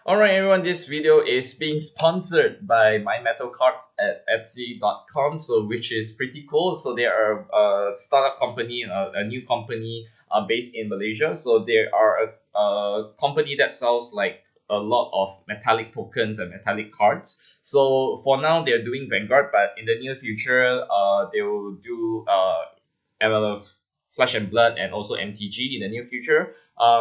Alright everyone, this video is being sponsored by My Metal Cards at Etsy.com, so which is pretty cool. So they are a startup company, a new company based in Malaysia. So they are a company that sells like a lot of metallic tokens and metallic cards. So for now they're doing Vanguard, but in the near future they will do MLF Flesh and Blood and also MTG in the near future.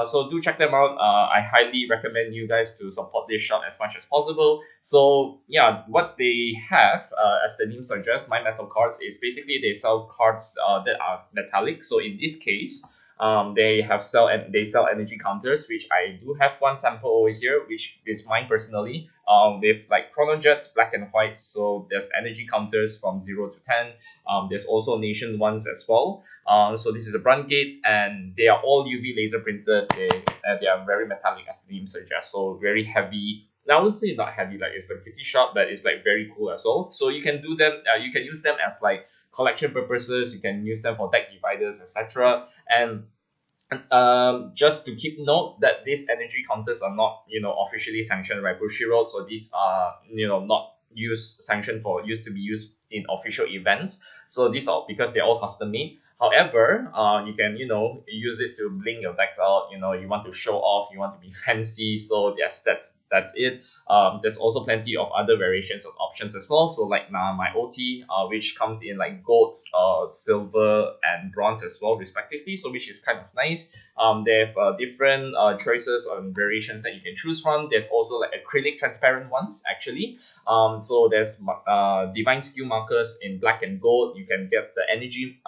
So do check them out. I highly recommend you guys to support this shop as much as possible. So yeah, what they have, as the name suggests, My Metal Cards is basically they sell cards that are metallic. So in this case, they sell energy counters, which I do have one sample over here, which is mine personally. With like Chronojets, black and white. So there's energy counters from 0 to 10. There's also nation ones as well. So this is a brand gate, and they are all UV laser printed. They are very metallic, as the name suggests. So very heavy. I would say not heavy, like it's like pretty sharp, but it's like very cool as well. So you can do them. You can use them as like collection purposes. You can use them for deck dividers, etc. And just to keep note that these energy counters are not officially sanctioned by Bushiroad. So these are not used to be used in official events. So these are because they're all custom made. However, you can use it to bling your decks out. You want to show off, you want to be fancy. So yes, that's it. There's also plenty of other variations of options as well. So like my OT, which comes in like gold, silver, and bronze as well, respectively. So which is kind of nice. They have different choices and variations that you can choose from. There's also like acrylic transparent ones actually. So there's divine skill markers in black and gold. You can get the energy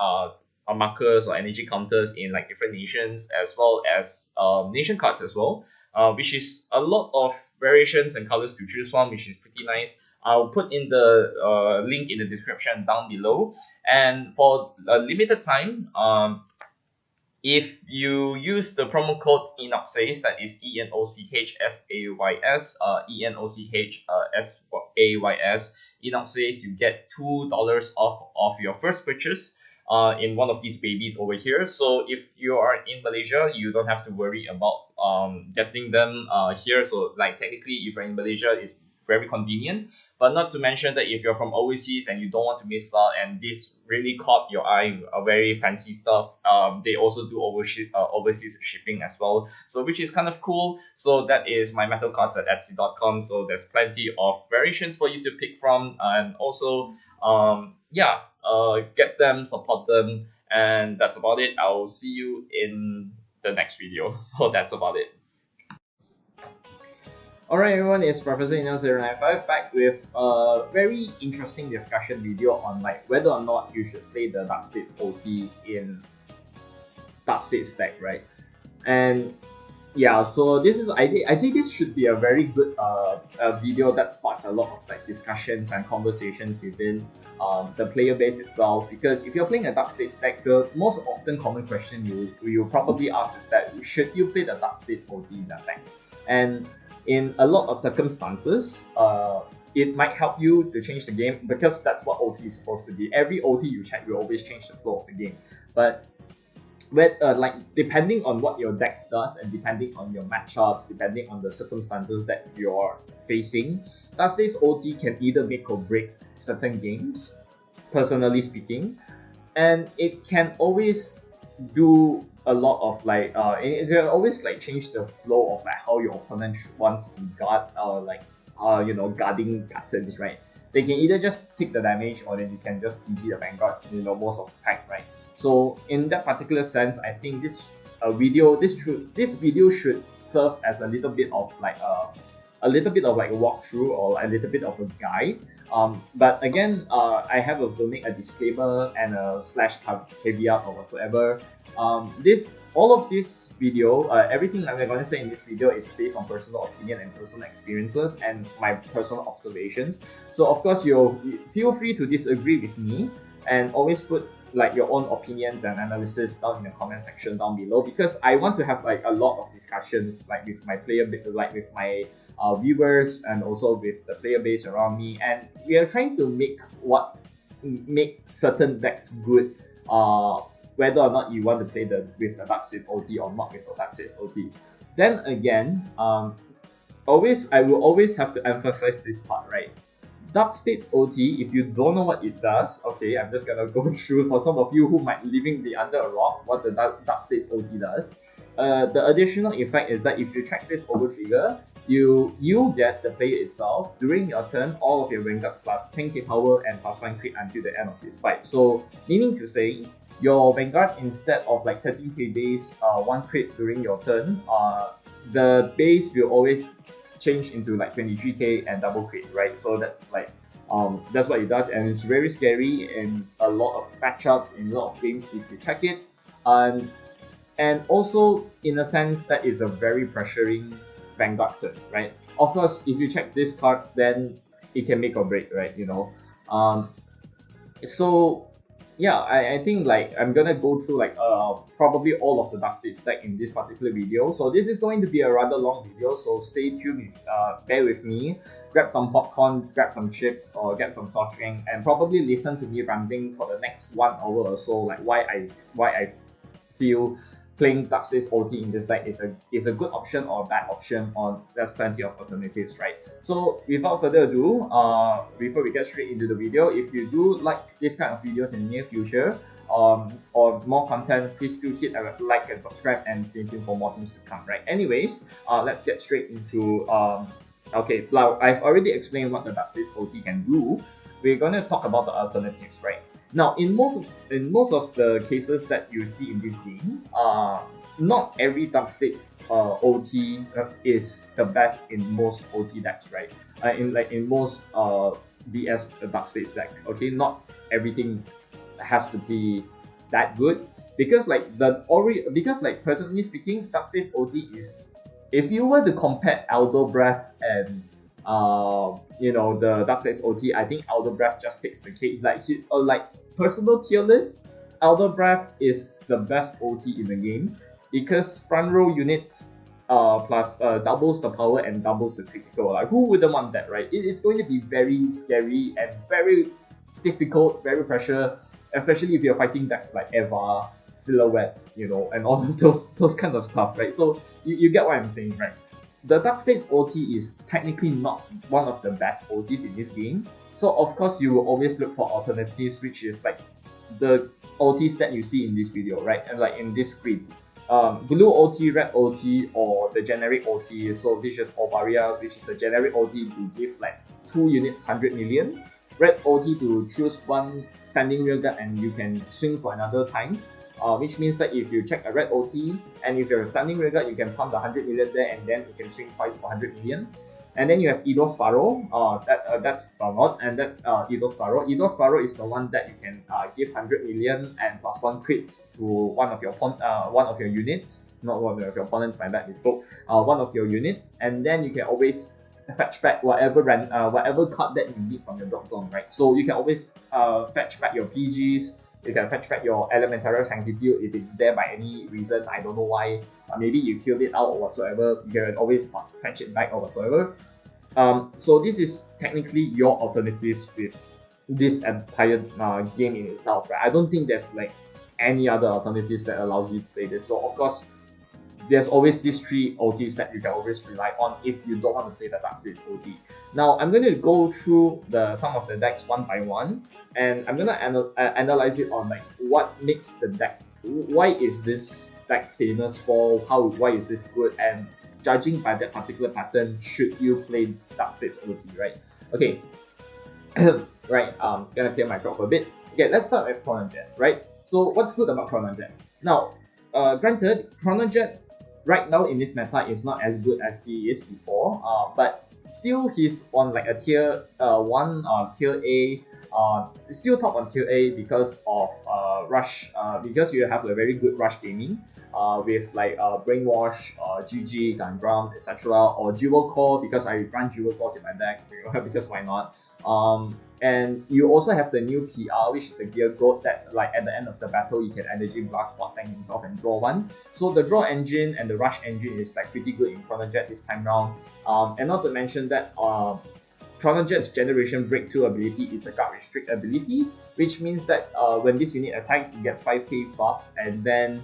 markers or energy counters in like different nations, as well as nation cards as well, which is a lot of variations and colors to choose from, which is pretty nice. I'll put in the link in the description down below. And for a limited time, if you use the promo code ENOCHSAYS, that is ENOCHSAYS, ENOCHSAYS, ENOCHSAYS, you get $2 off of your first purchase in one of these babies over here. So if you are in Malaysia, you don't have to worry about getting them here. So like technically, if you're in Malaysia, it's very convenient. But not to mention that if you're from overseas and you don't want to miss out, and this really caught your eye, very fancy stuff, they also do overseas shipping as well. So which is kind of cool. So that is My Metal Cards at Etsy.com. So there's plenty of variations for you to pick from, and also get them, support them, and that's about it. I'll see you in the next video. So that's about it. Alright everyone, it's Professor Nino095 back with a very interesting discussion video on like whether or not you should play the Dark States OT in Dark States deck, right? And yeah, so this is I think this should be a very good video that sparks a lot of like discussions and conversations within the player base itself. Because if you're playing a Dark States deck, the most often common question you probably ask is that should you play the Dark States OT in that deck? And in a lot of circumstances, it might help you to change the game, because that's what OT is supposed to be. Every OT you check will always change the flow of the game. But like depending on what your deck does, and depending on your matchups, depending on the circumstances that you're facing, Dark States OT can either make or break certain games, personally speaking. And it can always do a lot of like it can always like change the flow of like how your opponent wants to guard, guarding patterns, right? They can either just take the damage, or then you can just PG the Vanguard, most of the time, right? So in that particular sense, I think this video should serve as a little bit of like a walkthrough, or a little bit of a guide. But again, I have to make a disclaimer and a / caveat or whatsoever. All of this video, everything I'm going to say in this video is based on personal opinion and personal experiences and my personal observations. So of course, you feel free to disagree with me, and always put like your own opinions and analysis down in the comment section down below, because I want to have like a lot of discussions like with my with my viewers, and also with the player base around me. And we are trying to make certain decks good, whether or not you want to play with the Dark States OT or not with the Dark States OT. Then again, I will always have to emphasize this part, right? Dark States OT, if you don't know what it does, okay, I'm just gonna go through for some of you who might living be under a rock what the Dark States OT does. The additional effect is that if you track this Overtrigger, you get the player itself during your turn all of your Vanguards plus 10k power and plus 1 crit until the end of this fight. So meaning to say, your Vanguard instead of like 13k base, 1 crit during your turn, the base will always change into like 23k and double crit, right? So that's like that's what it does, and it's very scary in a lot of matchups, in a lot of games if you check it. And also in a sense that is a very pressuring Vanguard turn, right? Of course, if you check this card, then it can make or break, right? You know, so yeah, I think like I'm gonna go through like probably all of the Dark States deck in this particular video. So this is going to be a rather long video, so stay tuned with, bear with me, grab some popcorn, grab some chips, or get some soft drink, and probably listen to me rambling for the next 1 hour or so, like why I feel playing Dark States OT in this deck is a good option or a bad option, or there's plenty of alternatives, right? So without further ado, before we get straight into the video, if you do like this kind of videos in the near future, or more content, please do hit a like and subscribe and stay tuned for more things to come, right? Anyways, let's get straight into okay, now I've already explained what the Dark States OT can do. We're gonna talk about the alternatives, right? Now, in most of the cases that you see in this game, not every Dark States OT is the best in most OT decks, right? In most BS Dark States deck, okay, not everything has to be that good, because like personally speaking, Dark States OT is, if you were to compare Elder Breath and you know, the Dark States OT, I think Elder Breath just takes the cake. Like personal tier list, Elder Breath is the best OT in the game, because front row units plus doubles the power and doubles the critical. Like, who wouldn't want that, right? It's going to be very scary and very difficult, very pressure, especially if you're fighting decks like Eva, Silhouette, you know, and all of those kind of stuff, right? So you get what I'm saying, right? The Dark States OT is technically not one of the best OTs in this game. So of course you will always look for alternatives, which is like the OTs that you see in this video, right? And like in this screen. Blue OT, red OT, or the generic OT. So this is Ovaria, which is the generic OT to give like 2 units 100 million. Red OT to choose 1 standing rearguard and you can swing for another time. Which means that if you check a red OT and if you're a standing rearguard, you can pump the 100 million there and then you can swing twice for 100 million. And then you have Eidos Pharaoh, that's Vanguard, and that's Eidos Pharaoh. Eidos Pharaoh is the one that you can give 100 million and plus 1 crit to one of your units, not one of your opponents, my bad misspoke, one of your units, and then you can always fetch back whatever card that you need from your drop zone, right? So you can always fetch back your PGs. You can fetch back your Elemental Sanctitude if it's there by any reason, I don't know why. Maybe you killed it out or whatsoever, you can always fetch it back or whatsoever. So this is technically your alternatives with this entire game in itself, right? I don't think there's like any other alternatives that allows you to play this. So of course, there's always these 3 OTs that you can always rely on if you don't want to play the Dark States OT. Now, I'm going to go through some of the decks one by one, and I'm going to analyze it on like what makes the deck, why is this deck famous for, why is this good, and judging by that particular pattern, should you play Dark States OT, right? Okay, right, gonna clear my throat for a bit. Okay, let's start with Chronojet, right? So what's good about Chronojet? Now, granted, Chronojet right now in this meta is not as good as he is before, but still he's on like a tier 1 tier A, still top on tier A because of rush, because you have a very good rush gaming with like Brainwash, GG, Gungram, etc., or Dual Core, because I run Dual Cores in my deck, because why not? And you also have the new PR, which is the Gear Goat, that like at the end of the battle you can energy blast bot tank himself and draw 1. So the draw engine and the rush engine is like pretty good in Chronojet this time round. And not to mention that Chronojet's Generation Breakthrough ability is a guard restrict ability, which means that when this unit attacks, it gets 5k buff, and then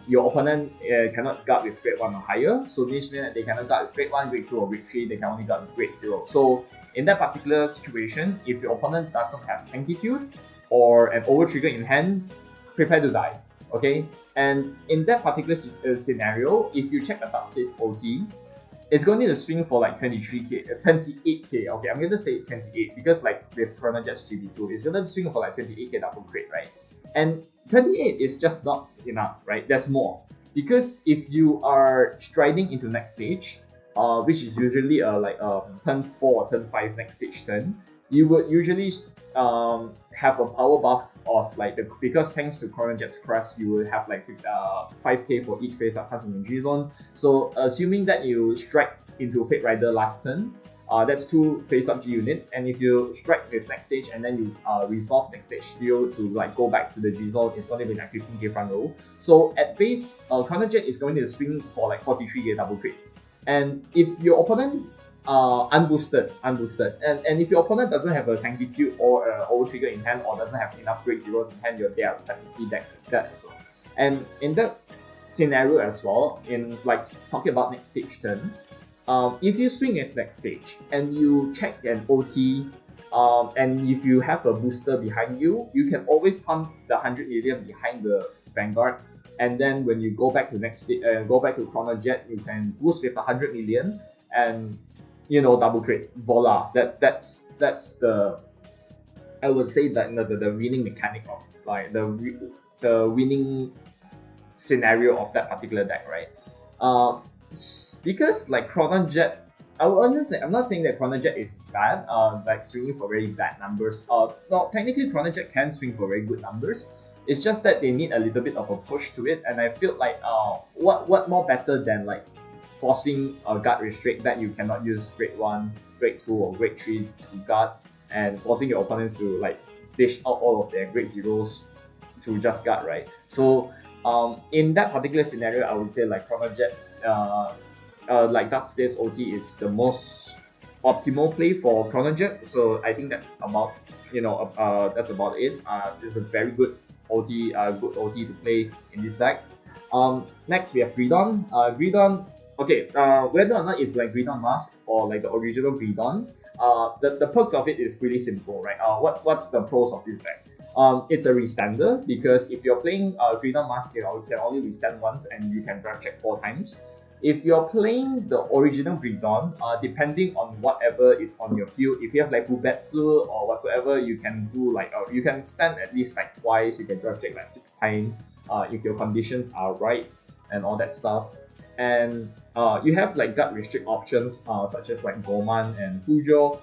your opponent cannot guard with grade 1 or higher, so this means that they cannot guard with grade 1, grade 2 or grade 3, they can only guard with grade 0. So in that particular situation, if your opponent doesn't have Sanctitude or an Overtrigger in hand, prepare to die, okay? And in that particular scenario, if you check the Dark States OT, it's going to swing for like 23k, 28k, okay? I'm going to say 28 because like with Chronojet's GB2, it's going to swing for like 28k double crit, right? And 28 is just not enough, right? There's more. Because if you are striding into next stage, which is usually like turn 4 or turn 5 next stage turn, you would usually have a power buff of like because thanks to Chronojet's Crest, you will have like 5k for each face up turns in your G zone. So assuming that you strike into Fate Rider last turn, that's 2 face up G units, and if you strike with next stage and then you resolve next stage steal to like go back to the G zone, it's going to be like 15k front row. So at base, Chronojet is going to swing for like 43k double crit. And if your opponent unboosted, and if your opponent doesn't have a Sanctitude or an Overtrigger in hand or doesn't have enough grade 0s in hand, they are technically dead that as well. And in that scenario as well, in like talking about next stage turn, if you swing at next stage and you check an OT, and if you have a booster behind you, you can always pump the 100 million behind the Vanguard. And then when you go back to next go back to Chronojet, you can boost with 100 million and double crit. Voila! That's the, I would say that the winning mechanic of like the winning scenario of that particular deck, right? Because like Chronojet, I'm not saying that Chronojet is bad, like swinging for very bad numbers. No, technically Chronojet can swing for very good numbers. It's just that they need a little bit of a push to it, and I feel like what more better than like forcing a guard restrict that you cannot use grade 1, grade 2 or grade 3 to guard, and forcing your opponents to like dish out all of their grade 0s to just guard, right? So in that particular scenario, I would say like Chronojet, like Dark States OT is the most optimal play for Chronojet. So I think that's about that's about it. It's a very good OT, to play in this deck. Next we have Gredon. Gredon, okay, whether or not it's like Gredon Mask or like the original Gredon, the perks of it is pretty simple, right? What's the pros of this deck? It's a restander because if you're playing Gredon Mask, you can only restand once and you can draft check 4 times. If you're playing the original Gredon, depending on whatever is on your field, if you have like Bubetsu or whatsoever, you can do like you can stand at least like twice, you can draft check like 6 times if your conditions are right and all that stuff. And you have like guard restrict options such as like Goman and Fujo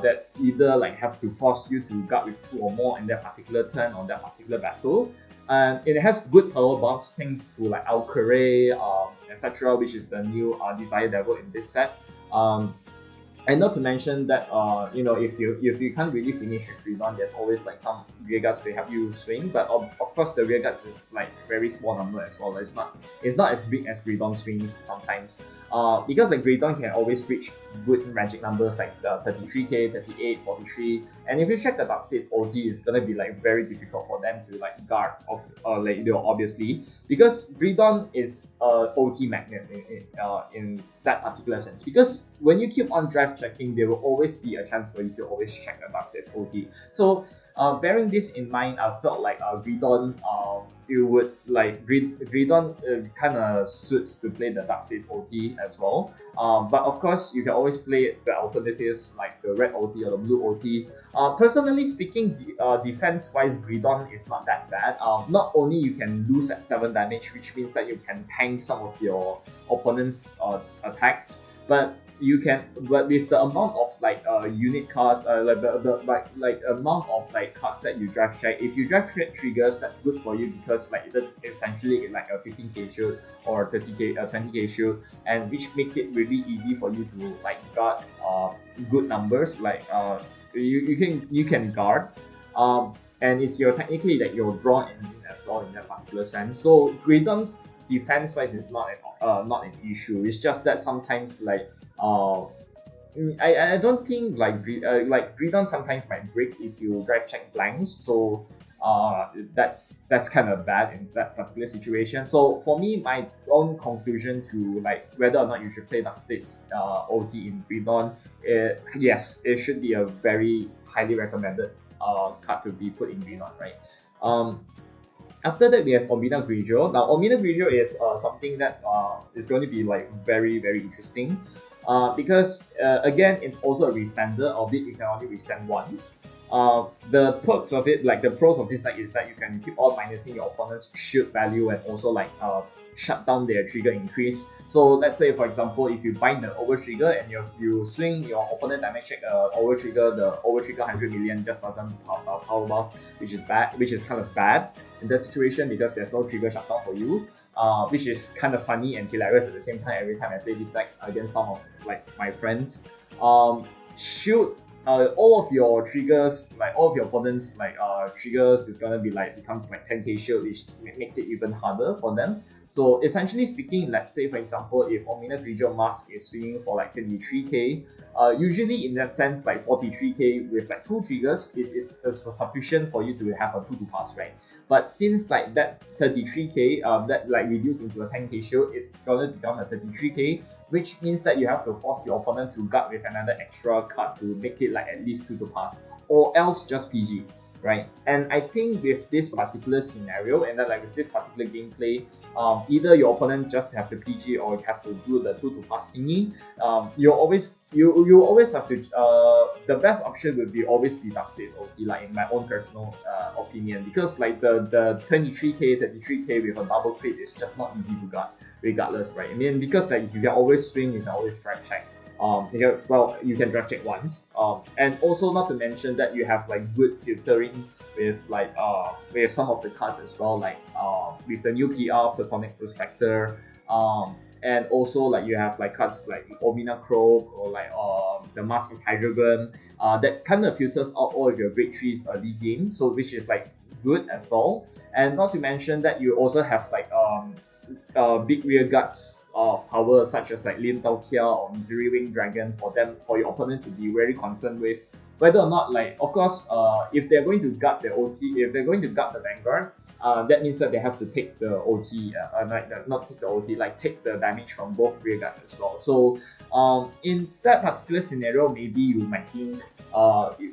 that either like have to force you to guard with 2 or more in that particular turn or that particular battle. And it has good power buffs thanks to like Alcaray, etc., which is the new Desire Devil in this set. And not to mention that if you can't really finish with Gredon, there's always like some rearguards to help you swing. But of course the rearguards is like very small number as well. It's not as big as Gredon swings sometimes. Because like Gredon can always reach good magic numbers like 33k, 38, 43. And if you check the Dark States OT, it's gonna be like very difficult for them to like guard obviously, because Gredon is OT magnet in that particular sense. Because when you keep on draft checking, there will always be a chance for you to always check the Dark States OT. So bearing this in mind, I felt like Gredon, you would like Gredon kind of suits to play the Dark States OT as well. But of course, you can always play the alternatives like the red OT or the blue OT. Personally speaking, defense-wise, Gredon is not that bad. Not only you can lose at 7 damage, which means that you can tank some of your opponent's attacks, but with the amount of like unit cards, like the amount of like cards that you draft check, if you draft triggers, that's good for you because like that's essentially like a 15k shield or 30k 20k shield, and which makes it really easy for you to like guard good numbers. Like you can guard, and it's technically like your draw engine as well in that particular sense. So Gredon's defense wise is not an issue. It's just that sometimes like I don't think like Gredon sometimes might break if you drive check blanks. So that's kind of bad in that particular situation. So for me, my own conclusion to like whether or not you should play Dark States OT in Freeborn, yes, it should be a very highly recommended card to be put in Freeborn, right? After that, we have Omina Grio. Now, Omina Grio is something that is going to be like very, very interesting. Because again, it's also a restander, albeit you can only restand once. The perks of it, like the pros of this deck, is that you can keep on minusing your opponent's shield value and also like shut down their trigger increase. So let's say, for example, if you bind the Overtrigger and if you swing your opponent damage check Overtrigger, the Overtrigger 100 million just doesn't power buff, which is bad, which is kind of bad in that situation because there's no trigger shutdown for you, which is kind of funny and hilarious at the same time every time I play this deck against some of like my friends. Shield, all of your triggers, like all of your opponents, like triggers is gonna be like becomes like 10k shield, which makes it even harder for them. So essentially speaking, let's say for example, if Omina Grio Mask is swinging for like 23k, usually in that sense, like 43k with like 2 triggers is sufficient for you to have a 2 to pass, right? But since like that 33k, that like reduced into a 10k shield is gonna become a 33k, which means that you have to force your opponent to guard with another extra card to make it like at least 2 to pass, or else just PG, right? And I think with this particular scenario and then like with this particular gameplay, either your opponent just have to PG or you have to do the 2 to pass thingy. You always have to. The best option would be always be Dark States OT, like in my own personal opinion, because like the 23k, 33k with a double crit is just not easy to guard, regardless, right? I mean, because like you can always swing, you can always drive check. You can draft check once. And also not to mention that you have like good filtering with like with some of the cards as well, like with the new PR Platonic Prospector, and also like you have like cards like Omina Grio or like the Mask of Hydrogen, that kind of filters out all of your grade 3s early game, so which is like good as well. And not to mention that you also have like big rear guards power such as like Lin Tao Kia or Misery Wing Dragon for your opponent to be very concerned with whether or not, like, of course, if they're going to guard the OT, if they're going to guard the Vanguard, that means that they have to take the OT, not take the OT, like take the damage from both rear guards as well. So in that particular scenario, maybe you might think,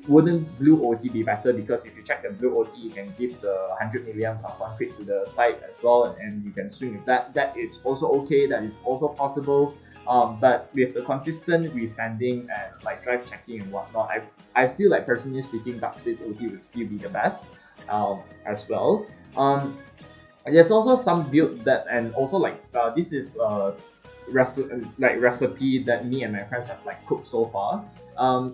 wouldn't blue OT be better? Because if you check the blue OT, you can give the 100 million plus 1 crit to the side as well, and you can swing with that. That is also okay, that is also possible. But with the consistent restanding and like drive checking and whatnot, I feel like personally speaking, Dark States OT would still be the best as well. There's also some build that, and also like this is recipe that me and my friends have like cooked so far.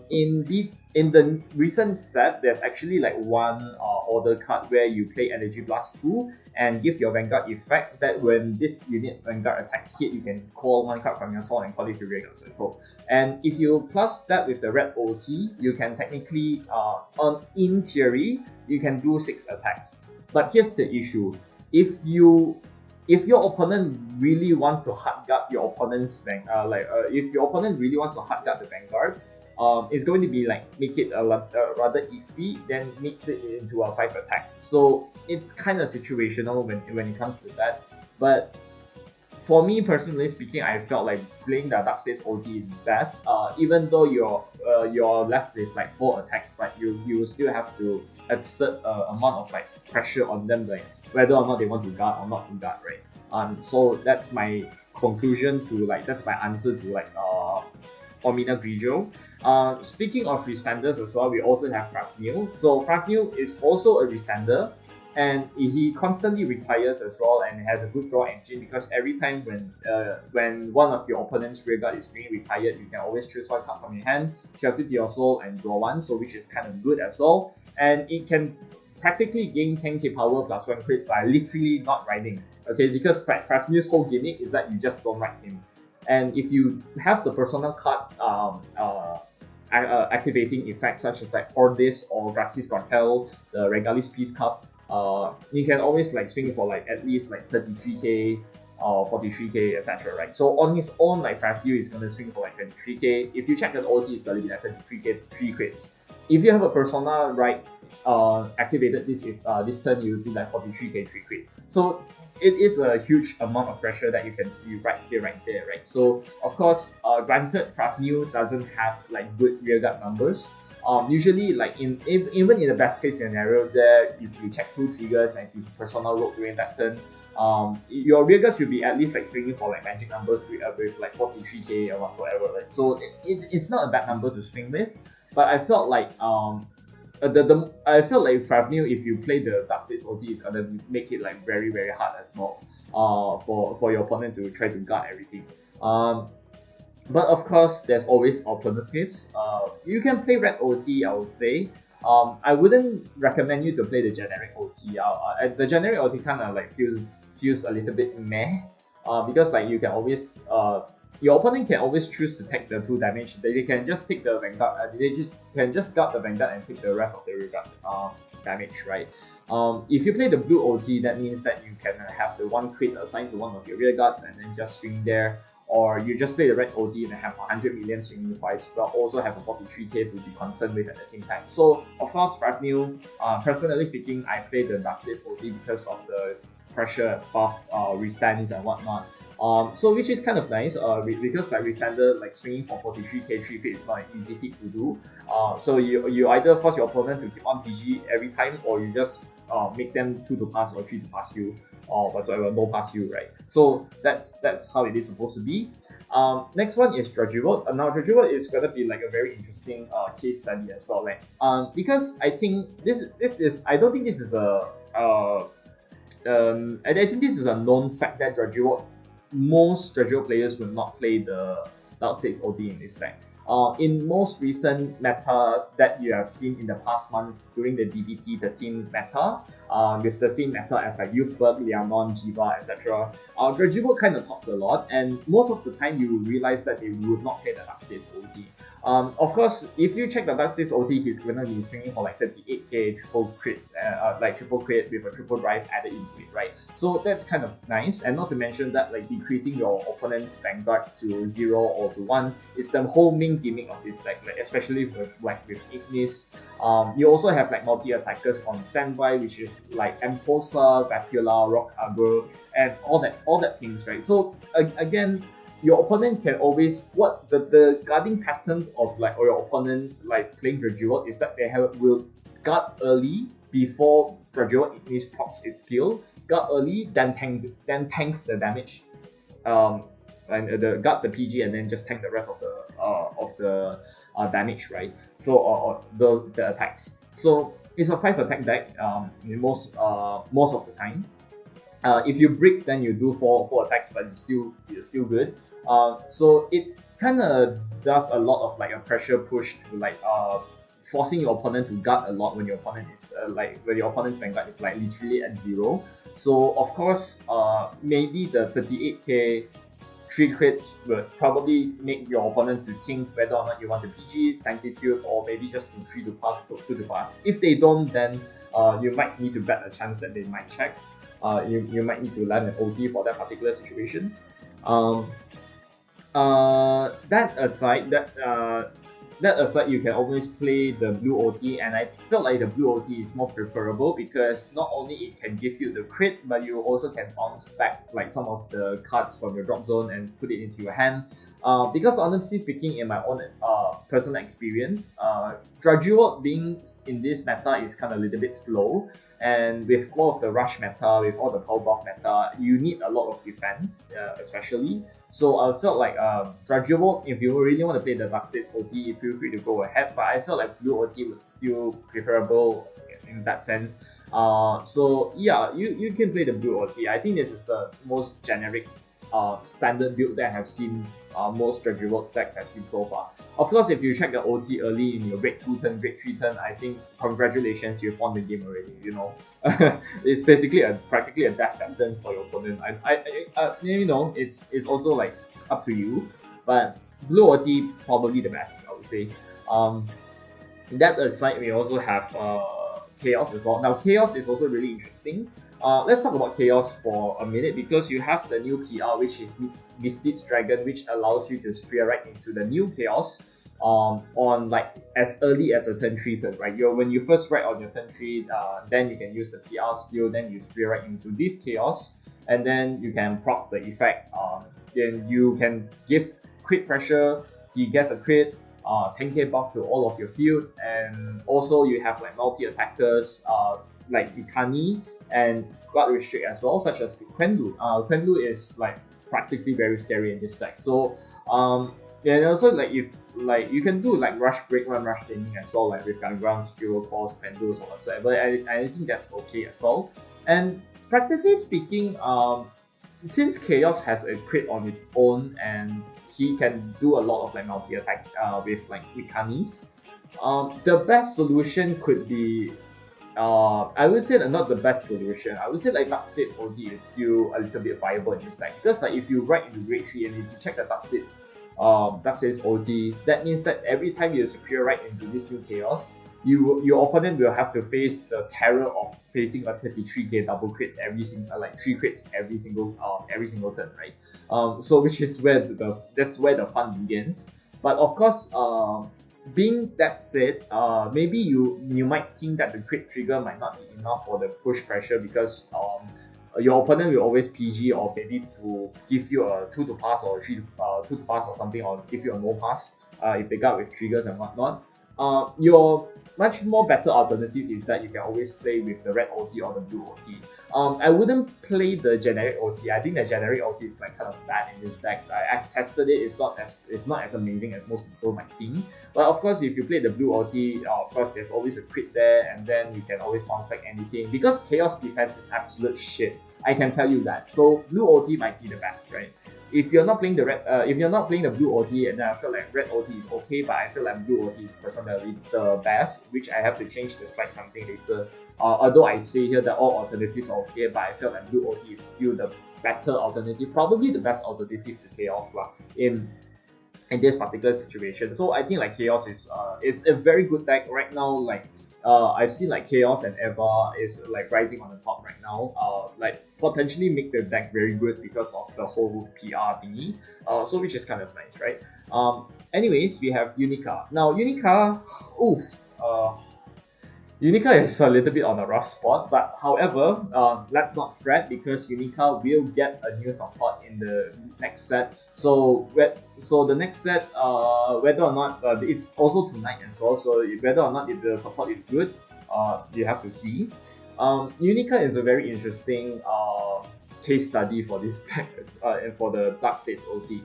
In the recent set, there's actually like one order card where you play Energy Blast 2 and give your Vanguard effect that when this unit Vanguard attacks hit, you can call 1 card from your sword and call it to Regal Circle. And if you plus that with the red OT, you can technically, in theory, you can do 6 attacks. But here's the issue: if your opponent really wants to hard guard your opponent's if your opponent really wants to hard guard the Vanguard, it's going to be like make it a rather iffy, then makes it into a 5 attack. So it's kind of situational when it comes to that. But for me personally speaking, I felt like playing the Dark States OT is best. Even though you're left with like 4 attacks, but you still have to exert amount of like pressure on them, like whether or not they want to guard or not to guard, right? So that's my conclusion to like, that's my answer to like Omina Grio. Speaking of restanders as well, we also have Favneel. So Favneel is also a restander, and he constantly retires as well, and has a good draw engine because every time when one of your opponent's rearguard is being retired, you can always choose 1 card from your hand, shelf it to your soul, and draw 1, so which is kind of good as well. And it can practically gain 10k power plus 1 crit by literally not riding. Okay, because Favneel's whole gimmick is that you just don't ride him. And if you have the persona card activating effects such as like Hordis or Gratis Cartel, the Regalis Peace Cup, you can always like swing for like at least like 33k or 43k, etc. Right? So on his own, like Favneel is gonna swing for like 23k. If you check that OT, it's gonna be like 33k 3 crits. If you have a persona right activated this turn, you would be like 43k 3 crit. So it is a huge amount of pressure that you can see right here, right there, right? So of course, granted, Favneel doesn't have like good rearguard numbers. Usually, like even in the best case scenario, there if you check 2 triggers and if you persona rogue during that turn, your rearguards will be at least like swinging for like magic numbers with like 43k or whatsoever, right? So it's not a bad number to swing with, but I felt like I felt like Favneel, if you play the Darkseid's OT, is gonna make it like very very hard as well. For your opponent to try to guard everything. But of course, there's always alternatives. You can play Red OT, I would say. I wouldn't recommend you to play the generic OT. The generic OT kind of like feels a little bit meh. Because like you can always your opponent can always choose to take the 2 damage. They can just take the Vanguard. They can just guard the Vanguard and take the rest of the rearguard damage, right? If you play the blue OT, that means that you can have the 1 crit assigned to one of your rearguards and then just swing there. Or you just play the red OT and have 100 million swinging twice, but also have a 43k to be concerned with at the same time. So of course, Favneel, personally speaking, I play the Darkseid's OT because of the pressure buff, restands and whatnot. So which is kind of nice, because like restander, like swinging for 43k 3 crit is not an easy feat to do. So you either force your opponent to keep 1 PG every time, or you just make them 2 to pass or 3 to pass you, or whatsoever, no pass you, right? So that's how it is supposed to be. Next one is Draugal. Now Draugal is gonna be like a very interesting case study as well, like because I think this is, I don't think this is a I think this is a known fact that most Draugal players will not play the Darkseid's OT in this deck. In most recent meta that you have seen in the past month during the DBT 13 meta, with the same meta as like Youthberg, Lianon, Jiva, etc., Draugal kind of talks a lot, and most of the time you realize that they would not play the Darkseid's OT. Of course, if you check the Darkseid's OT, he's gonna be swinging for like 38k triple crit, like triple crit with a triple drive added into it, right? So that's kind of nice, and not to mention that like decreasing your opponent's Vanguard to 0 or to 1 is the whole main gimmick of this deck, like especially with Ignis. You also have like multi-attackers on standby, which is like Emposa, Vapula, Rock Agro, and all that things, right? So again, your opponent can always, what the guarding patterns of like, or your opponent like playing Draugal is that they will guard early before Draugal Ignis procs its skill, guard early, then tank the damage, and guard the PG and then just tank the rest of the damage, right? So or the attacks. So it's a 5 attack deck in most of the time. If you brick, then you do 4 attacks, but it's still good. So it kind of does a lot of like a pressure push to like forcing your opponent to guard a lot when your opponent is when your opponent's Vanguard is like literally at 0. So of course, maybe the 38k 3 crits would probably make your opponent to think whether or not you want to PG, Sanctitude, or maybe just to 3 to pass, 2 to pass. If they don't, then you might need to bet a chance that they might check. You might need to land an OT for that particular situation. That aside, you can always play the blue OT, and I feel like the blue OT is more preferable because not only it can give you the crit, but you also can bounce back like some of the cards from your drop zone and put it into your hand. Because honestly speaking, in my own personal experience, Draugal being in this meta is kind of a little bit slow. And with all of the rush meta, with all the power buff meta, you need a lot of defense, especially. So I felt like Draugal, if you really want to play the Darkseid's OT, feel free to go ahead. But I felt like blue OT would still preferable in that sense. So yeah, you can play the blue OT. I think this is the most generic standard build that I have seen. Most Draugal decks have seen so far. Of course, if you check the OT early in your grade 2 turn, grade 3 turn, I think congratulations, you've won the game already. You know, it's basically practically a death sentence for your opponent. You know, it's also like up to you, but blue OT probably the best, I would say. That aside, we also have Chaos as well. Now, Chaos is also really interesting. Let's talk about Chaos for a minute because you have the new PR, which is Mystic's Dragon, which allows you to spear right into the new Chaos. on like as early as a turn 3 turn, right? When you first write on your turn 3, then you can use the PR skill, then you spear right into this chaos, and then you can proc the effect. Then you can give crit pressure, he gets a crit, 10k buff to all of your field, and also you have like multi-attackers like Ikani and guard restrict as well, such as Quenlu. Quenlu is like practically very scary in this deck. So yeah, and also like if like you can do like rush break run rush taming as well, like with Gungrounds, Jewel Claws, Quenlus or whatsoever. I think that's okay as well. And practically speaking, since Chaos has a crit on its own and he can do a lot of like multi-attack with like Ikanis, the best solution could be I would say that not the best solution. I would say like Dark States OD is still a little bit viable in this deck, because like if you write into grade 3 and if you check the Dark States OD, that means that every time you secure right into this new chaos, your opponent will have to face the terror of facing a 33k double crit every single like 3 crits every single turn, right? So which is where that's where the fun begins. But of course, being that said, maybe you might think that the crit trigger might not be enough for the push pressure, because your opponent will always PG, or maybe to give you a 2 to pass or 3 to pass or something, or give you a no pass if they guard with triggers and whatnot. Your much more better alternative is that you can always play with the red OT or the blue OT. I wouldn't play the generic OT. I think the generic OT is like kind of bad in this deck. I've tested it. It's not as amazing as most people might think. But of course, if you play the blue OT, of course there's always a crit there, and then you can always bounce back anything, because Chaos defense is absolute shit. I can tell you that. So blue OT might be the best, right? If you're not playing the blue OT, and then I feel like red OT is okay, but I feel like blue OT is personally the best, which I have to change to like something later. Although I say here that all alternatives are okay, but I feel like blue OT is still the better alternative, probably the best alternative to Chaos lah in this particular situation. So I think like Chaos is a very good deck right now. Like I've seen like Chaos and Eva is like rising on the top right now. Like potentially make the deck very good because of the whole PR thingy. So which is kind of nice, right? Anyways, we have Unica. Now Unica, Unica is a little bit on a rough spot, but however, let's not fret, because Unica will get a new support in the next set. So the next set, whether or not it's also tonight as well. So whether or not the support is good, you have to see. Unica is a very interesting case study for this deck and for the Dark States OT.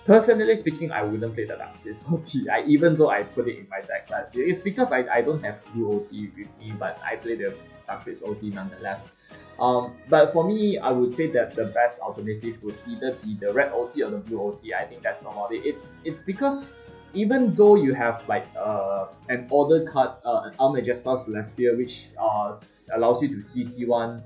Personally speaking, I wouldn't play the Dark States OT, even though I put it in my deck. But it's because I don't have blue OT with me, but I play the Dark States OT nonetheless. But for me, I would say that the best alternative would either be the red OT or the blue OT. I think that's about it. It's because even though you have like an order card, an Almagesta Celestia, which allows you to CC1,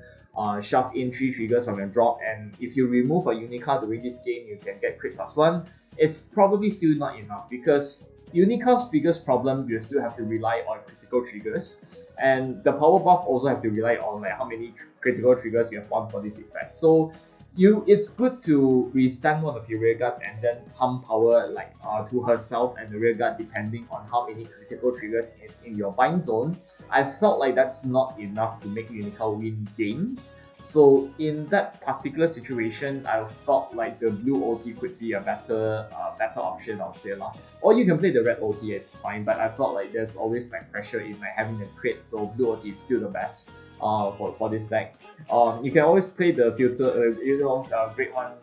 shove in 3 triggers from your drop, and if you remove a Unica during this game, you can get crit +1. It's probably still not enough, because Unica's biggest problem, you still have to rely on critical triggers, and the power buff also have to rely on like how many critical triggers you have won for this effect. So it's good to restand one of your rear guards and then pump power like to herself and the rear guard, depending on how many critical triggers is in your bind zone. I felt like that's not enough to make Unica win games. So in that particular situation, I felt like the blue OT could be a better option, I would say lah. Or you can play the red OT, it's fine. But I felt like there's always like pressure in like having a crit, so blue OT is still the best for this deck. You can always play the filter, great one,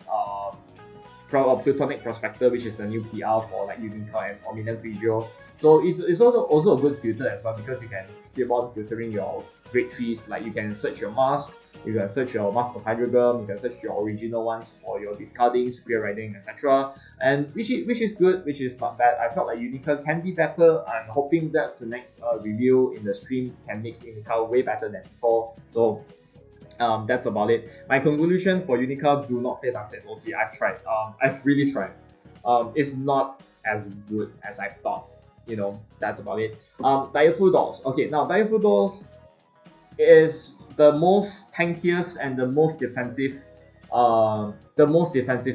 Plutonic Prospector, which is the new PR for like Unica and Omina Grio. So it's also a good filter as well, because you can keep on filtering your grade 3s. Like you can search your mask, you can search your mask of Hydrogram, you can search your original ones for your discarding, superior riding, etc. And which is good, which is not bad. I felt like Unica can be better. I'm hoping that the next review in the stream can make Unica way better than before. So that's about it. My conclusion for Unica: do not play Dark States OT. I've tried. I've really tried. It's not as good as I thought. That's about it. Direful Dolls. Okay, now Direful Dolls is the most tankiest and the most defensive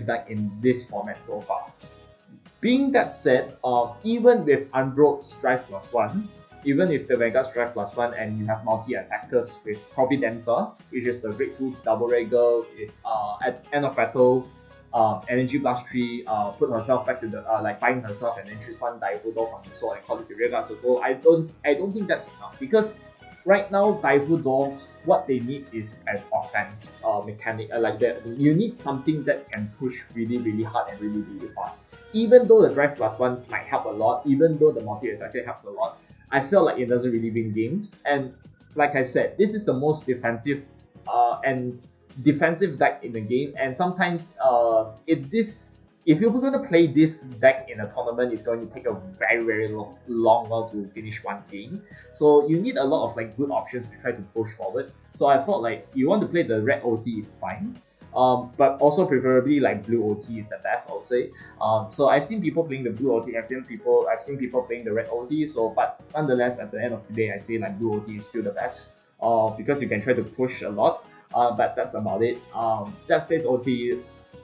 deck in this format so far. Being that said, even with Unbroad's Drive +1, even with the Vanguard's Drive +1 and you have multi-attackers with Providenza, which is the grade 2 double regger with at end of battle, Energy Blast 3, put herself back to the like bind herself and then choose one Daifu Door from the sword and call it the Rearguard Circle. I don't think that's enough, because right now Daifu Doors, what they need is an offense mechanic like that. You need something that can push really hard and really fast. Even though the Drive +1 might help a lot, even though the multi-attacker helps a lot, I feel like it doesn't really win games. And like I said, this is the most defensive and defensive deck in the game, and sometimes if you're going to play this deck in a tournament, it's going to take a very long while to finish one game. So you need a lot of like good options to try to push forward. So I thought like you want to play the red OT, it's fine. But also preferably like blue OT is the best, I'll say. So I've seen people playing the blue OT, I've seen people playing the red OT. So but nonetheless, at the end of the day, I say like blue OT is still the best. Because you can try to push a lot. But that's about it. That says OT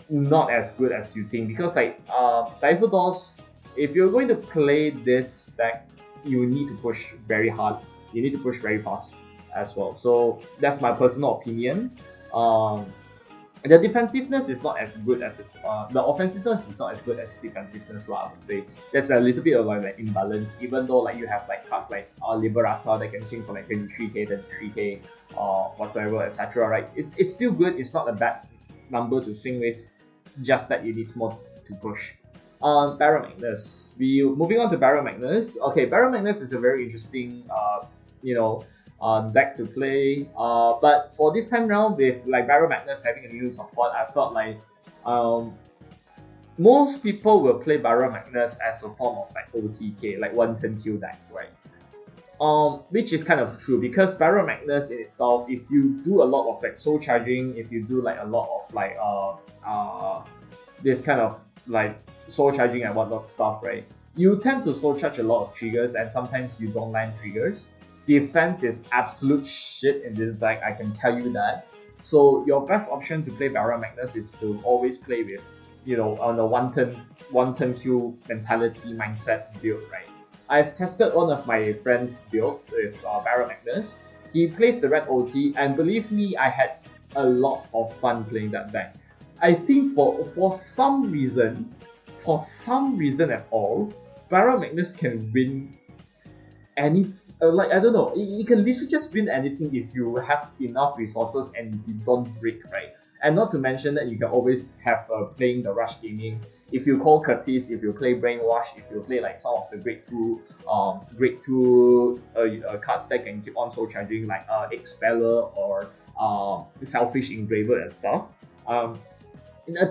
not as good as you think, because like Daifu Doors, if you're going to play this deck, you need to push very hard. You need to push very fast as well. So that's my personal opinion. The defensiveness is not as good as its the offensiveness is not as good as defensiveness, I would say. There's a little bit of like imbalance, even though like you have like cards like Liberata that can swing for like 23k, 33k, whatsoever, etc. Right? It's still good. It's not a bad number to swing with. Just that you need more to push. Barom Magnus. Moving on to Barom Magnus. Okay, Barom Magnus is a very interesting deck to play. But for this time round, with like Barom Magnus having a new support, I felt like most people will play Barom Magnus as a form of like OTK, like one turn kill deck, right? Which is kind of true, because Barom Magnus in itself, if you do a lot of like soul charging, if you do like a lot of like this kind of like soul charging and whatnot stuff, right? You tend to soul charge a lot of triggers, and sometimes you don't land triggers. Defense is absolute shit in this deck, I can tell you that. So your best option to play Barom Magnus is to always play with, on a one turn kill mentality mindset build, right? I've tested one of my friends' build with Barom Magnus. He plays the red OT, and believe me, I had a lot of fun playing that deck. I think for some reason at all, Barom Magnus can win any. I don't know, you can literally just win anything if you have enough resources and if you don't break, right? And not to mention that you can always have playing the rush gaming. If you call Curtis, if you play Brainwash, if you play like some of the grade 2 cards that can keep on soul charging, like Expeller or Selfish Engraver and stuff. The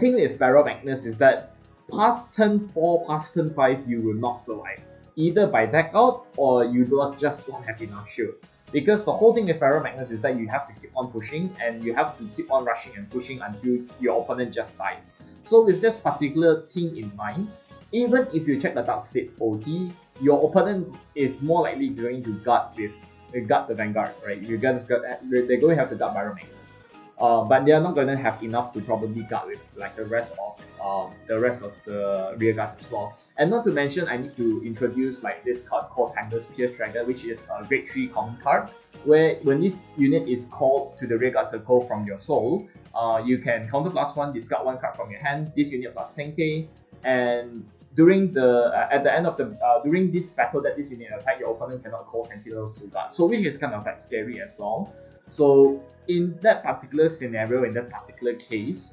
thing with Barom Magnus is that past turn 4, past turn 5, you will not survive. Either by deck out or you just don't have enough shield. Because the whole thing with Barom Magnus is that you have to keep on pushing and you have to keep on rushing and pushing until your opponent just dies. So with this particular thing in mind, even if you check the Dark States OT, your opponent is more likely going to guard the Vanguard, right? They're going to have to guard Barom Magnus. But they are not going to have enough to probably guard with like the rest of the rear guards as well. And not to mention, I need to introduce like this card called Timeless Pierce Dragger, which is a grade 3 common card, where when this unit is called to the rear guard circle from your soul, you can counter +1, discard 1 card from your hand. This unit plus 10k, and during during this battle that this unit attack, your opponent cannot call Sentinels to guard. So which is kind of like scary as well. So in that particular scenario, in that particular case,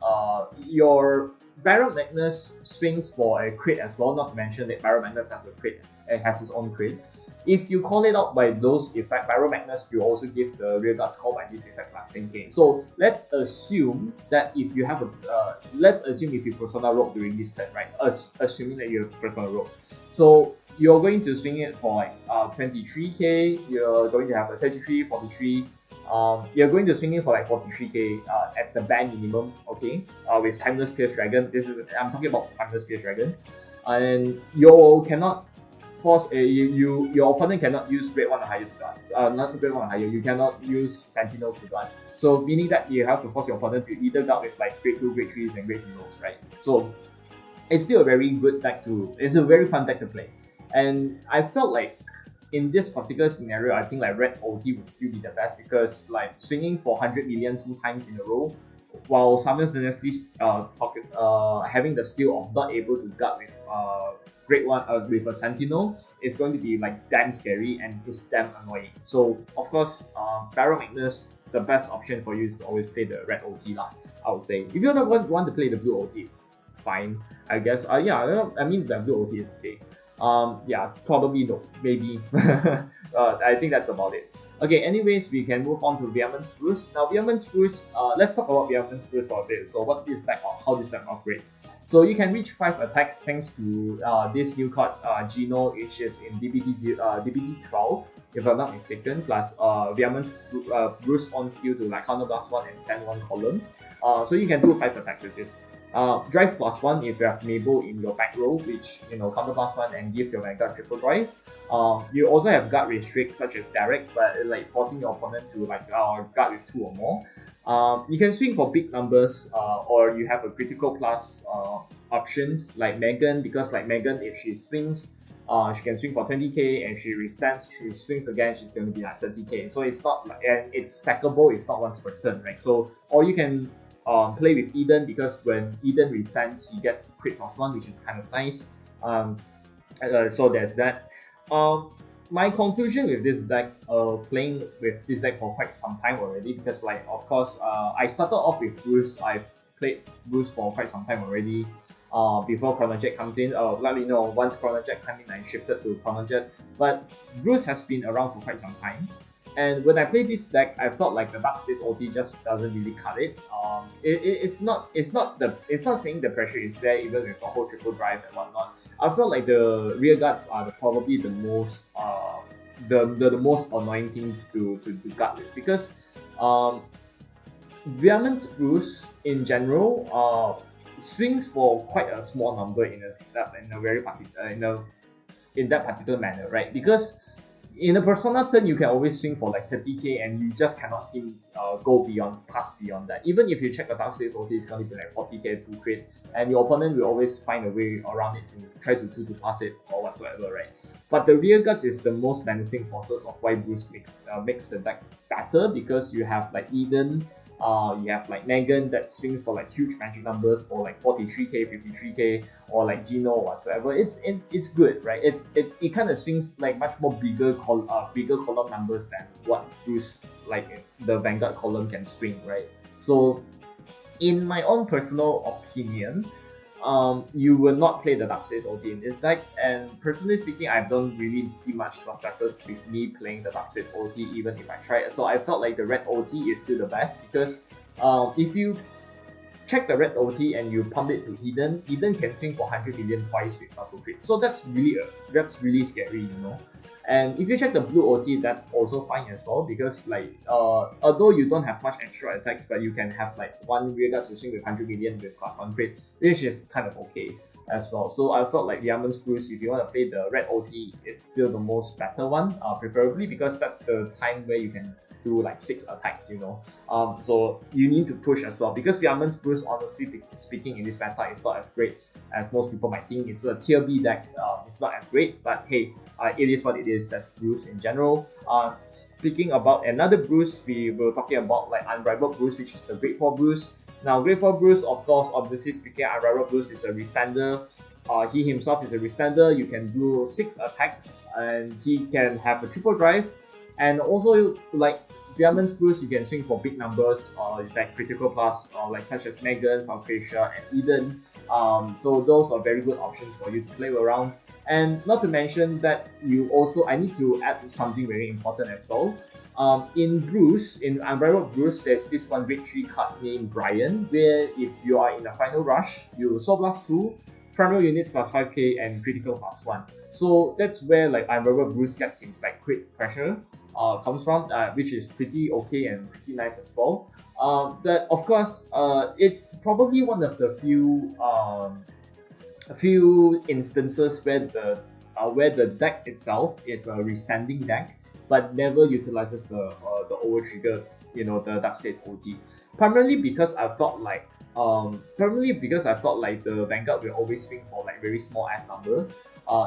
your Barom Magnus swings for a crit as well, not to mention that Barom Magnus has a crit, it has its own crit. If you call it out by those effects, Barom Magnus will also give the rear guards call by this effect plus 10k. So let's assume that if you have if you Persona Rogue during this turn, right? Assuming that you have Persona Rogue. So you're going to swing it for like 23k, you're going to have a 33, 43, you're going to swing in for like 43k at the ban minimum, okay? With Timeless Pierce Dragon. I'm talking about Timeless Pierce Dragon, and you cannot force your opponent cannot use grade 1 or higher to guard. Not grade 1 or higher. You cannot use Sentinels to guard. So meaning that you have to force your opponent to either guard with like grade 2, grade 3s, and grade 0s, right? So it's still a very good deck to. It's a very fun deck to play, and I felt like in this particular scenario, I think like red OT would still be the best because like swinging for 100 million 2 times in a row, while simultaneously having the skill of not able to guard with Great One with a Sentinel is going to be like damn scary and it's damn annoying. So of course, Barom Magnus, the best option for you is to always play the red OT lah. I would say if you don't want to play the blue OT, it's fine, I guess. Yeah, I mean the blue OT is okay. Yeah, probably no, maybe. I think that's about it. Okay, anyways, we can move on to Unar Bruce. Now, Unar Bruce, let's talk about Unar Bruce for a bit. So, what this deck or how this deck operates? So, you can reach 5 attacks thanks to this new card, Gino, which is in DBT 12, if I'm not mistaken, plus Unar Bruce on skill to like counter blast 1 and stand 1 column. So, you can do 5 attacks with this. Drive +1 if you have Mabel in your back row, which counter +1 and give your Vanguard triple drive. You also have guard restrict such as direct, but like forcing your opponent to like guard with 2 or more. You can swing for big numbers, or you have a critical plus options like Megan, because like Megan, if she swings, she can swing for 20k, and she she swings again, she's going to be like 30k. So it's not like, and it's stackable, it's not once per turn, right? So, or you can play with Eden, because when Eden restands, he gets crit +1, which is kind of nice. So there's that. My conclusion with this deck, playing with this deck for quite some time already, because like of course I started off with Bruce. I played Bruce for quite some time already. Before Chronojet comes in, luckily once Chronojet came in, I shifted to Chronojet. But Bruce has been around for quite some time. And when I played this deck, I felt like the Dark States OT just doesn't really cut it. It's not saying the pressure is there even with the whole triple drive and whatnot. I felt like the rear guards are probably the most the most annoying thing to guard with, because Unar Bruce in general swings for quite a small number in that particular manner, right? Because in a Persona turn, you can always swing for like 30k and you just cannot seem go past beyond that. Even if you check the Dark States OT, it's going to be like 40k 2 crit, and your opponent will always find a way around it to try to pass it or whatsoever, right? But the rear guards is the most menacing forces of why Bruce makes the deck better, because you have like Eden, you have like Megan that swings for like huge magic numbers for like 43k, 53k, or like Gino or whatsoever. It's good, right? It kind of swings like much more bigger column numbers than what Bruce, like the Vanguard column, can swing, right? So in my own personal opinion, you will not play the Dark States OT in this deck, and personally speaking, I don't really see much successes with me playing the Dark States OT even if I try it. So I felt like the red OT is still the best, because if you check the red OT and you pump it to Eden can swing for 100 million twice with double crit. So that's really scary, And if you check the blue OT, that's also fine as well, because like although you don't have much extra attacks, but you can have like one rear guard to swing with 100 million with +1 crit, which is kind of okay as well. So I felt like Unar Bruce, if you want to play the red OT, it's still the most better one, preferably because that's the time where you can do like 6 attacks, So you need to push as well, because Unar Bruce, honestly speaking, in this meta is not as great as most people might think. It's a tier B deck, it's not as great, but hey, it is what it is. That's Bruce in general. Speaking about another Bruce, we were talking about like Unrivaled Bruce, which is the Grade 4 Bruce. Now, Grade 4 Bruce, of course, obviously speaking, Unrivaled Bruce is a restander. He himself is a restander. You can do 6 attacks, and he can have a triple drive, and also like Unar Bruce, you can swing for big numbers, like critical plus, like such as Megan, Valkyria, and Eden. So those are very good options for you to play around. And not to mention that I need to add something very important as well. In Unrivaled Bruce, there's this one Grade 3 card named Brian, where if you are in a final rush, you Soul Blast 2, front row units +5k, and critical +1. So that's where like Unrivaled Bruce gets his like crit pressure comes from, which is pretty okay and pretty nice as well. But of course, it's probably one of the few instances where the deck itself is a restanding deck, but never utilizes the Overtrigger, the Dark States OT. Primarily because I felt like Primarily because I felt like the Vanguard will always swing for like very small ass number.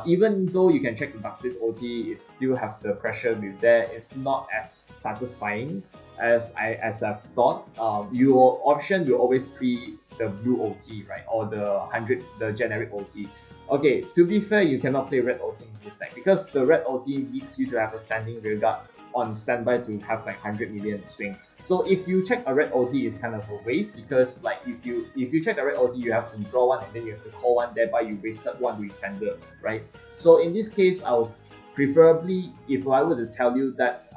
Even though you can check the Darkseid's OT, it still have the pressure with there. It's not as satisfying as I've thought. Your option will always pre the blue OT, right, or the 100 the generic OT. Okay, to be fair, you cannot play red OT in this deck because the red OT needs you to have a standing rearguard on standby to have like 100 million swing. So if you check a red OT, it's kind of a waste because like if you check a red OT, you have to draw one and then you have to call one, thereby you wasted one with standard, right? So in this case, I'll preferably, if I were to tell you that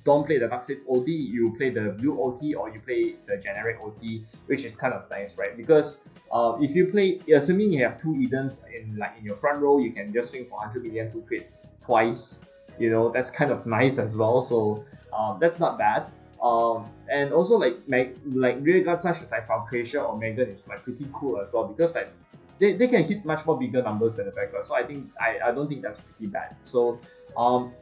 don't play the Darkseid's OT, you play the blue OT or you play the generic OT, which is kind of nice, right? Because if you play, assuming you have two Edens in your front row, you can just swing for 100 million to crit twice. You know, that's kind of nice as well. So that's not bad. And also like rear guards such as like Falcatia or Megan is like pretty cool as well because like they can hit much more bigger numbers than the Vanguard. So I don't think that's pretty bad. So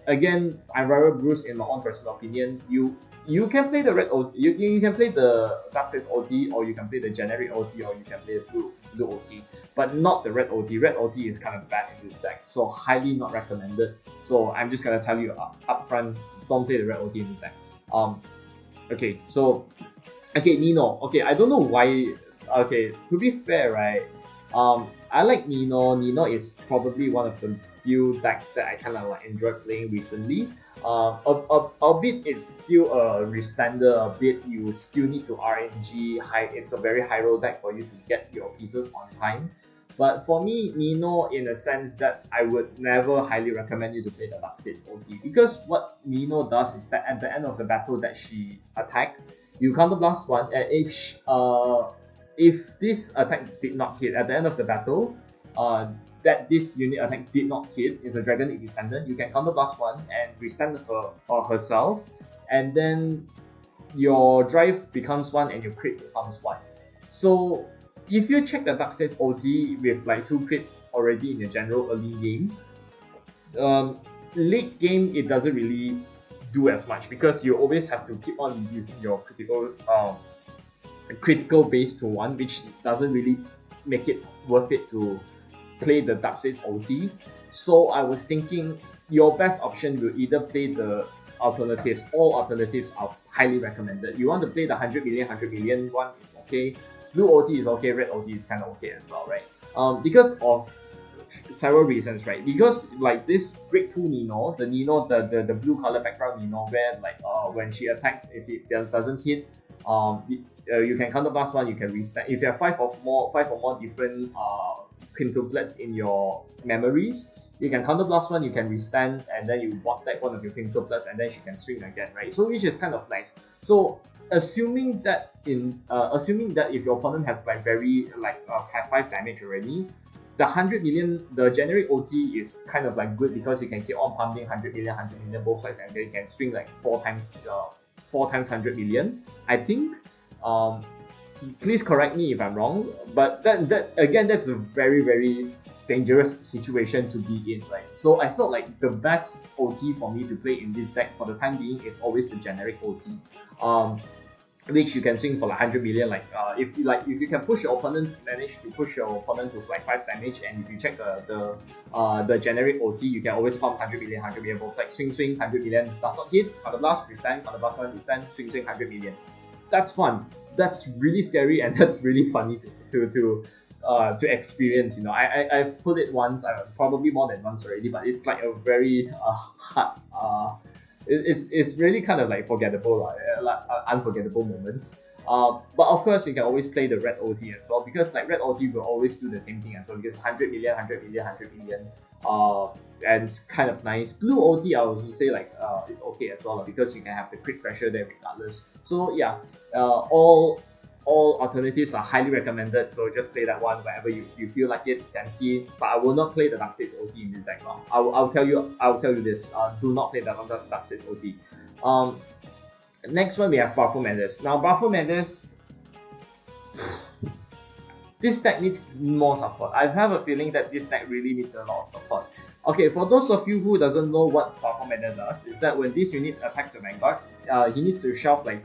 again, Unar Bruce, in my own personal opinion, you can play the red OT, you can play the Darkseid's OT, or you can play the generic OT, or you can play the blue OT, but not the red OT. Red OT is kind of bad in this deck, so highly not recommended. So I'm just gonna tell you up front, don't play the red OT in this deck. Okay, so Nino. Okay, I don't know why. Okay, to be fair, right? I like Nino. Nino is probably one of the few decks that I kind of like enjoyed playing recently. Albeit it's still a restander, a bit you still need to RNG high. It's a very high roll deck for you to get your pieces on time. But for me, Nino, in a sense that I would never highly recommend you to play the Darkseid's OT because what Nino does is that at the end of the battle that she attack, you counterblast one, and if this attack did not hit at the end of the battle, that this unit attack did not hit, is a Dragonic Descendant, you can counterblast one and restand her or herself, and then your drive becomes one and your crit becomes one. So if you check the Darkseid's OT with like 2 crits already in your general early game, late game it doesn't really do as much because you always have to keep on using your critical base to 1, which doesn't really make it worth it to play the Darkseid's OT. So I was thinking your best option will either play the alternatives. All alternatives are highly recommended. You want to play the 100 million one is okay. Blue OT is okay, red OT is kind of okay as well, right? Because of several reasons, right? Because like this Break 2 Nino, the blue color background Nino, where like when she attacks, if it doesn't hit, you can counterblast one, you can restand. If you have five or more different quintuplets in your memories, you can counterblast one, you can restand, and then you bot deck one of your quintuplets, and then she can swing again, right? So which is kind of nice. So assuming that if your opponent has like have 5 damage already, the 100 million, the generic OT is kind of like good because you can keep on pumping 100 million both sides, and then you can swing like 4 times 100 million, I think. Please correct me if I'm wrong, but that again, that's a very, very dangerous situation to be in, right? So I felt like the best OT for me to play in this deck for the time being is always the generic OT, which you can swing for like 100 million. If you can push your opponent, manage to push your opponent with like 5 damage, and if you check the generic OT, you can always pump 100 million both sides. Swing 100 million, does not hit, counterblast, restand, counterblast one, restand, swing 100 million. That's fun. That's really scary, and that's really funny to experience. You know, I've put it once, probably more than once already, but it's like a very hard. It's really kind of like forgettable, unforgettable moments. But of course, you can always play the red OT as well, because like red OT will always do the same thing as well, because 100 million, and it's kind of nice. Blue OT, I would also say like it's okay as well, because you can have the crit pressure there regardless. So yeah, all alternatives are highly recommended. So just play that one wherever you feel like it, fancy. But I will not play the Darkseid's OT in this deck now. I'll tell you this. Do not play the Darkseid's OT. Next one we have Barom Magnus. Now Barom Magnus, this deck needs more support. I have a feeling that this deck really needs a lot of support. Okay, for those of you who doesn't know what Barom Magnus does, is that when this unit attacks a Vanguard, he needs to shelf like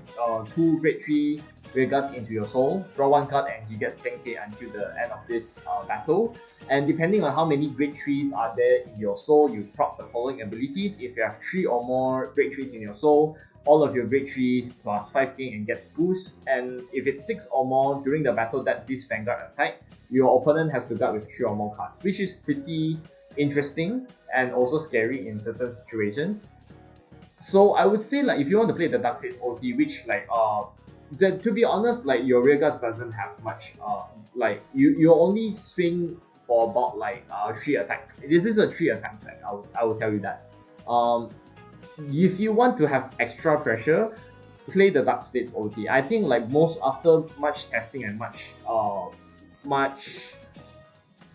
2 grade 3 Rearguards into your soul, draw 1 card, and he gets 10k until the end of this battle. And depending on how many grade 3s are there in your soul, you prop the following abilities. If you have 3 or more grade 3s in your soul, all of your grade 3s plus 5k and gets boost. And if it's 6 or more during the battle that this Vanguard attack, your opponent has to guard with 3 or more cards, which is pretty interesting and also scary in certain situations. So I would say like if you want to play the Dark States OT, which like to be honest, like your Rearguards doesn't have much like you only swing for about like 3 attack. This is a 3 attack deck, I will tell you that. If you want to have extra pressure, play the Dark States OT. I think like after much testing and much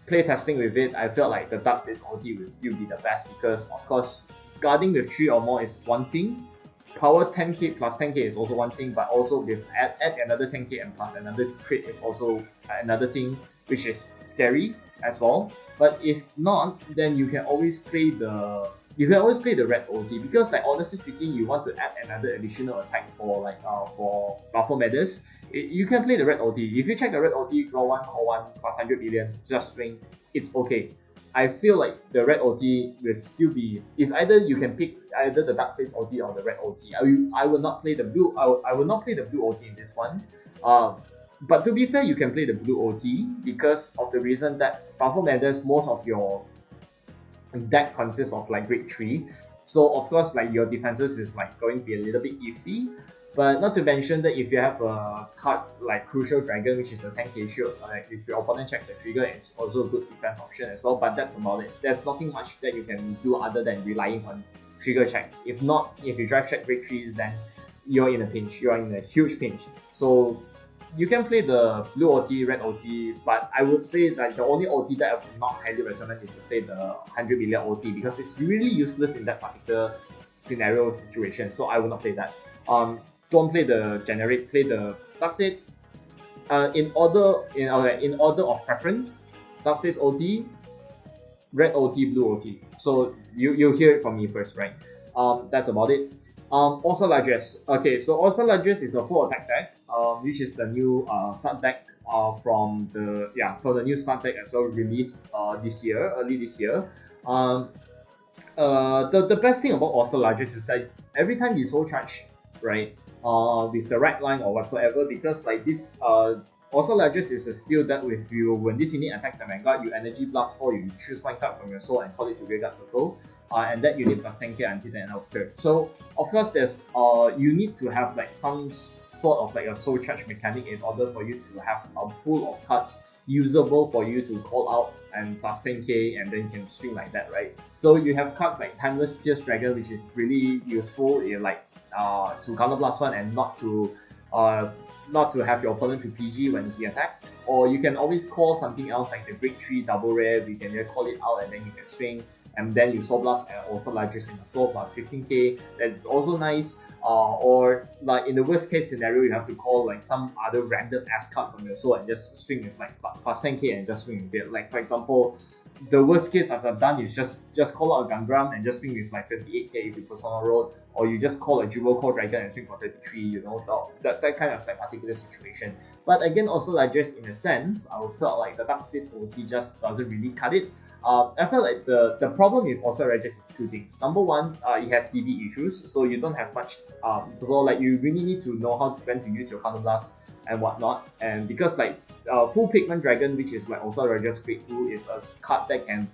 play testing with it, I felt like the Dark States OT would still be the best because of course guarding with 3 or more is one thing, power 10k plus 10k is also one thing, but also with add another 10k and plus another crit is also another thing, which is scary as well. But if not, then you can always play the red OT, because like honestly speaking, you want to add another additional attack for like for Barom Magnus, you can play the red OT. If you check the red OT, draw 1, call 1, plus 100 million, just swing, it's okay. I feel like the red OT will still be, it's either you can pick either the Dark States OT or the red OT. I will not play the blue. I will not play the blue OT in this one. But to be fair, you can play the blue OT because of the reason that Barom Magnus, most of your deck consists of like grade 3. So of course like your defenses is like going to be a little bit iffy. But not to mention that if you have a card like Crucial Dragon, which is a 10k shield, like if your opponent checks a trigger, it's also a good defense option as well. But that's about it. There's nothing much that you can do other than relying on trigger checks. If not, if you drive check grade 3s, then you're in a pinch. You're in a huge pinch. So you can play the blue OT, red OT, but I would say that the only OT that I would not highly recommend is to play the 100 million OT because it's really useless in that particular scenario situation. So I will not play that. Don't play the generic, play the Dark States. In order of preference, Dark States OT, red OT, blue OT. So you hear it from me first, right? That's about it. Also Lartes. Okay, so also Lartes is a full attack deck, which is the new start deck from the new start deck as well, released early this year. The best thing about also Lartes is that every time you soul charge, right, with the right line or whatsoever, because like this also Lartes is a skill that with you, when this unit attacks a Vanguard, you energy blast 4, you choose 1 card from your soul and call it to Rearguard Circle. And that unit plus 10k until the end of turn. So of course there's you need to have like some sort of like a soul charge mechanic in order for you to have a pool of cards usable for you to call out and plus 10k and then can swing like that, right? So you have cards like Timeless Pierce Dragon, which is really useful in like to counter blast 1 and not to have your opponent to PG when he attacks. Or you can always call something else like the grade 3 double rare, we can call it out and then you can swing, and then you Soul Blast and also Lartes in the Soul plus 15k, that's also nice. Or like in the worst case scenario, you have to call like some other random ass card from your soul and just swing with like plus 10k and just swing with it. Like for example, the worst case I've done is just call out a Gangram and just swing with like 28k if you Persona roll, or you just call a Jewel Core Dragon and swing for 33, you know, that kind of like particular situation. But again, also Lartes in a sense, I felt like the Dark States OT just doesn't really cut it. I felt like the problem with also Lartes is 2 things. Number one, it has CB issues, so you don't have much. So like you really need to know when to use your Counter Blast and whatnot. And because like Full Pigment Dragon, which is like also Lartes Grateful, is a card that can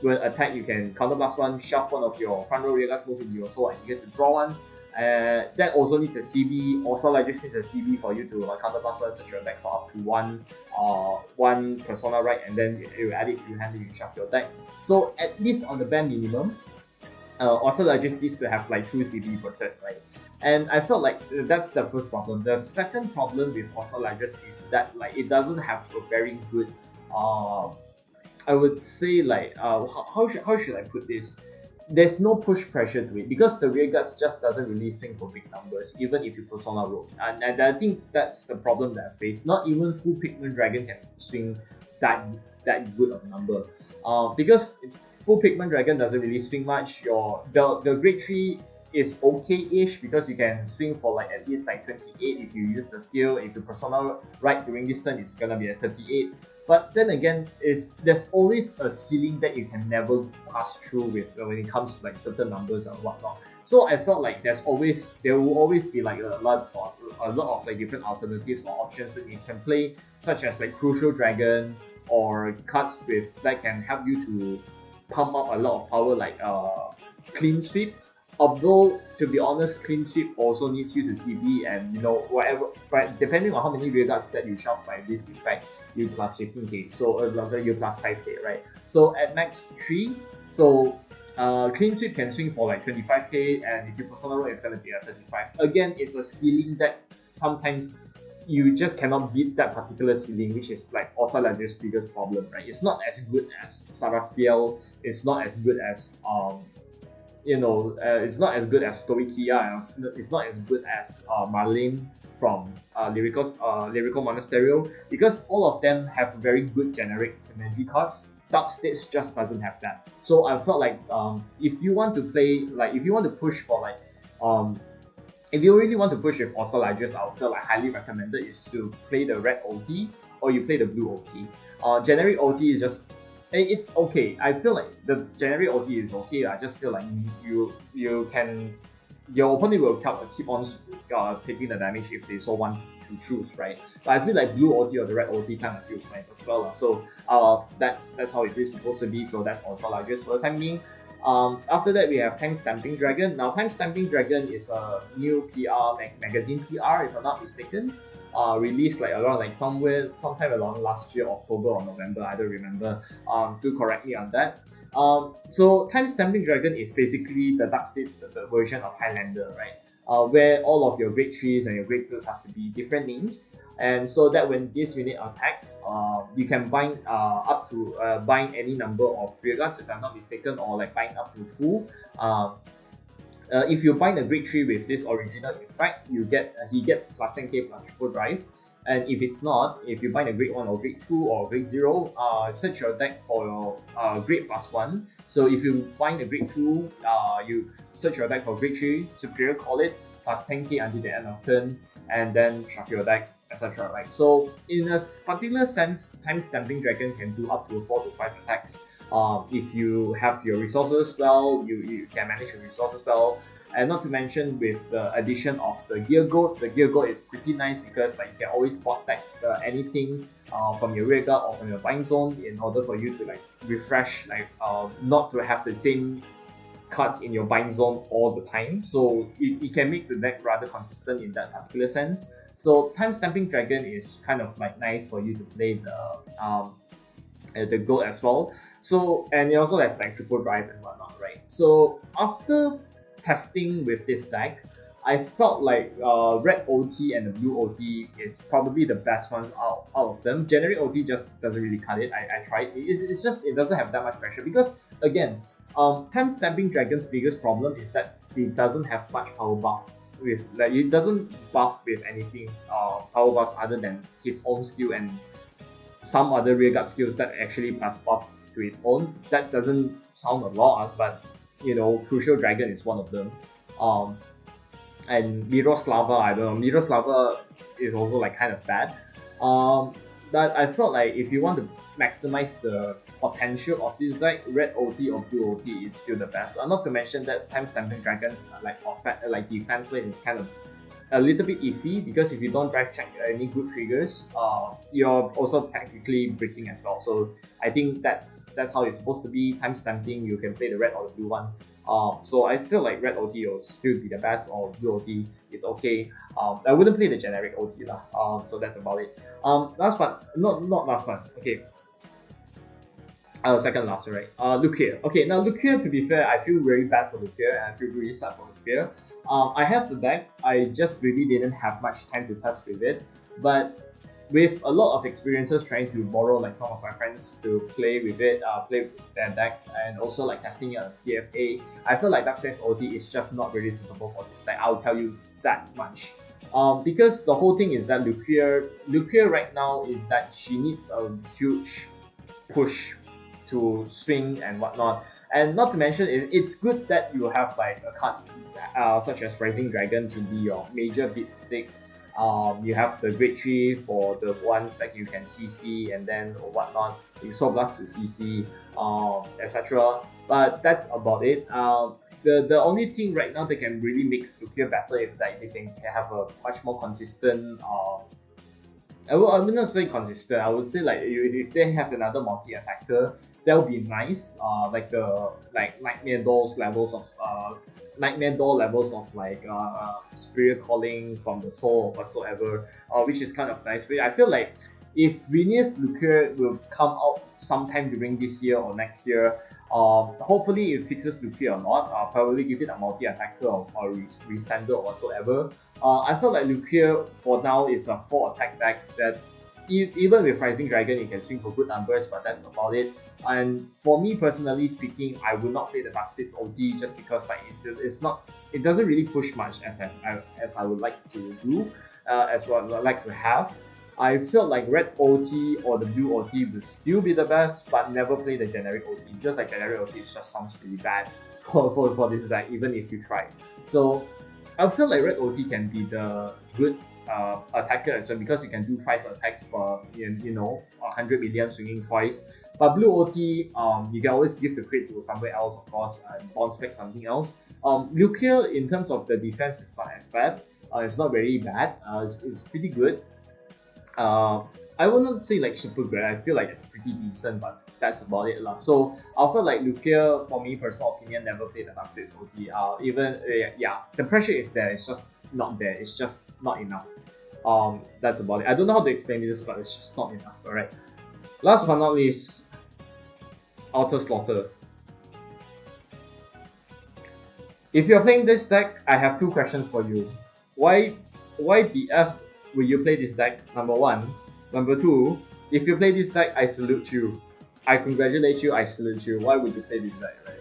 when attack you can Counter Blast 1, shove one of your front row Rearguards move into your soul, and you get to draw 1. That also needs a CB. Also Lartes needs a CB for you to like Counter Blast 1, search your deck for up to one Persona right, and then you add it to your hand and you shove your deck. So at least on the bare minimum, also Lartes needs to have like 2 CB per turn, right? And I felt like that's the first problem. The second problem with also Lartes is that like it doesn't have a very good I would say like how should I put this? There's no push pressure to it because the Rearguards just doesn't really swing for big numbers, even if you Persona roll. And I think that's the problem that I face. Not even Full Pigment Dragon can swing that good of a number. Because Full Pigment Dragon doesn't really swing much. The grade 3 is okay-ish because you can swing for like at least like 28 if you use the skill. If you persona right during this turn, it's gonna be at 38. But then again, there's always a ceiling that you can never pass through with when it comes to like certain numbers and whatnot. So I felt like there will always be like a lot of like different alternatives or options that you can play, such as like Crucial Dragon or cards with that can help you to pump up a lot of power, like Clean Sweep. Although, to be honest, Clean Sweep also needs you to CB and whatever, but depending on how many rearguards that you shove by this effect, you plus 15k, so you plus 5k, right? So at max 3, so Clean Sweep can swing for like 25k, and if you persona roll, it's gonna be at 35. Again, it's a ceiling that sometimes you just cannot beat that particular ceiling, which is like Orsalager's biggest problem, right? It's not as good as Saraspiel, it's not as good as it's not as good as Stoichia, and it's not as good as Marlene from Lyrical Monasterio, because all of them have very good generic synergy cards. Dark States just doesn't have that. So I felt like if you want to play, like if you want to push for like if you really want to push with Orsalages, I would feel like highly recommended is to play the red OT or you play the blue OT. Generic OT is just it's okay. I feel like the generic OT is okay. I just feel like your opponent will keep on taking the damage if they so want to choose, right? But I feel like blue OT or the red OT kind of feels nice as well. So that's how it is supposed to be. So that's also largest for the time being. After that, we have Time Stamping Dragon. Now, Time Stamping Dragon is a new PR magazine PR, if I'm not mistaken. Released like around like sometime along last year, October or November, I don't remember. Do correct me on that. So Time Stamping Dragon is basically the Dark States the version of Highlander, right? Where all of your grade 3s and your grade 2s have to be different names. And so that when this unit attacks, you can bind up to bind any number of rearguards, if I'm not mistaken, or like bind up to 2. If you bind a grade 3 with this original effect, he gets plus 10k plus triple drive. And if it's not, if you bind a grade 1 or grade 2 or grade 0, search your deck for your grade plus 1. So if you bind a grade 2, you search your deck for grade 3, superior call it, plus 10k until the end of turn, and then shuffle your deck, etc. Right? So in a particular sense, Time Stamping Dragon can do up to 4 to 5 attacks. If you have your resources well, you can manage your resources well. And not to mention with the addition of the Gear Goat is pretty nice because like you can always bot back anything from your rearguard or from your bind zone in order for you to like refresh, like not to have the same cards in your bind zone all the time. So it can make the deck rather consistent in that particular sense. So Time Stamping Dragon is kind of like nice for you to play the goat as well. So, and it also has like triple drive and whatnot, right? So after testing with this deck, I felt like red OT and the blue OT is probably the best ones out of them. Generic OT just doesn't really cut it. I tried. It's just it doesn't have that much pressure because again, Time Stamping Dragon's biggest problem is that it doesn't have much power buff. With like it doesn't buff with anything power buffs other than his own skill and some other rearguard skills that actually plus buff to its own. That doesn't sound a lot, but Crucial Dragon is one of them. And Miroslava, I don't know, Miroslava is also like kind of bad. But I felt like if you want to maximize the potential of this deck, red OT or blue OT is still the best. Not to mention that Time Stamping Dragon's like defense rate is kind of a little bit iffy because if you don't drive check any good triggers, you're also technically breaking as well. So I think that's how it's supposed to be. Time Stamping, you can play the red or the blue one. So I feel like red OT will still be the best, or blue OT is okay. I wouldn't play the generic OT lah. So that's about it. Last one, not last one. Okay. Second last, right? Lucia. Okay, now Lucia, to be fair, I feel very bad for Lucia and I feel really sad for Lucia. I have the deck, I just really didn't have much time to test with it, but with a lot of experiences trying to borrow like some of my friends to play with it, play with their deck, and also like testing it on CFA, I feel like Dark States OT is just not really suitable for this deck. I'll tell you that much. Because the whole thing is that Lucia right now is that she needs a huge push to swing and whatnot. And not to mention, it's good that you have like a cards such as Rising Dragon to be your major beat stick. You have the Great Tree for the ones that you can CC and then whatnot. You Soul Blast to CC, etc. But that's about it. The only thing right now that can really make Lucia better is that they can have a much more consistent. I would not say consistent. I would say like if they have another multi-attacker, that would be nice. Like Nightmare Doors levels of Nightmare Door levels of like Superior Calling from the Soul or whatsoever, which is kind of nice. But I feel like if Venus Lucia will come out sometime during this year or next year, hopefully it fixes Lucia or not. I'll probably give it a multi-attacker or restandard or whatsoever. I feel like Lucia for now is a 4 attack deck that even with Rising Dragon it can swing for good numbers, but that's about it. And for me personally speaking, I would not play the Dark 6 OT just because like it doesn't really push much as I would like to do, as what I would like to have. I felt like Red OT or the Blue OT would still be the best, but never play the generic OT because like generic OT just sounds really bad for this deck, even if you try. So I feel like Red OT can be the good attacker as well because you can do 5 attacks per 100 million swinging twice. But Blue OT, you can always give the crit to somewhere else, of course, and bounce back something else. Lucia, in terms of the defense, is not as bad. It's not very bad. It's pretty good. I would not say like super great. I feel like it's pretty decent, but that's about it lah. So I feel like Lucia, for me, personal opinion, never played the Dark 6 OT. The pressure is there. It's just not there. It's just not enough. That's about it. I don't know how to explain this, but it's just not enough. Alright. Last but not least, Outer Slaughter. If you're playing this deck, I have 2 questions for you. Why the F will you play this deck? Number 1. Number 2, if you play this deck, I salute you. I congratulate you, I salute you. Why would you play this deck, right?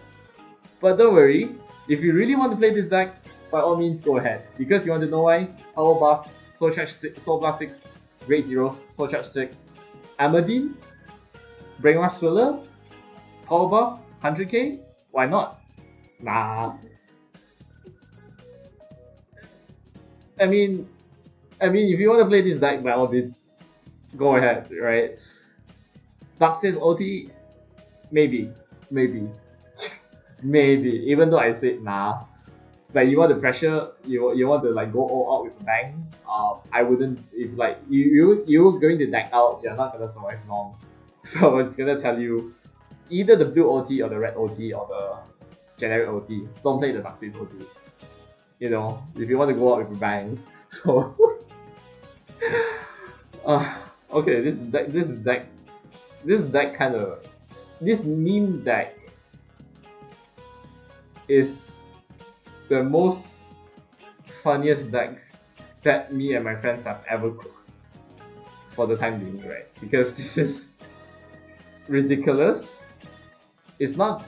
But don't worry, if you really want to play this deck, by all means go ahead. Because you want to know why? Power buff, Soul Charge 6, Soul Blast 6, Great Zeros, Soul Charge 6, Amadine, Brainwash Swiller, Power buff, 100k? Why not? Nah. I mean, if you want to play this deck, by all means, go ahead, right? Dark 6 OT? Maybe. Even though I said nah. Like you want the pressure, you want to like go all out with a bang. I wouldn't. If like you're going to deck out, you're not gonna survive long. So it's gonna tell you either the blue OT or the red OT or the generic OT. Don't play the Dark 6 OT. You know, if you want to go out with a bang. So okay, this meme deck is the most funniest deck that me and my friends have ever cooked for the time being, right? Because this is ridiculous. It's not.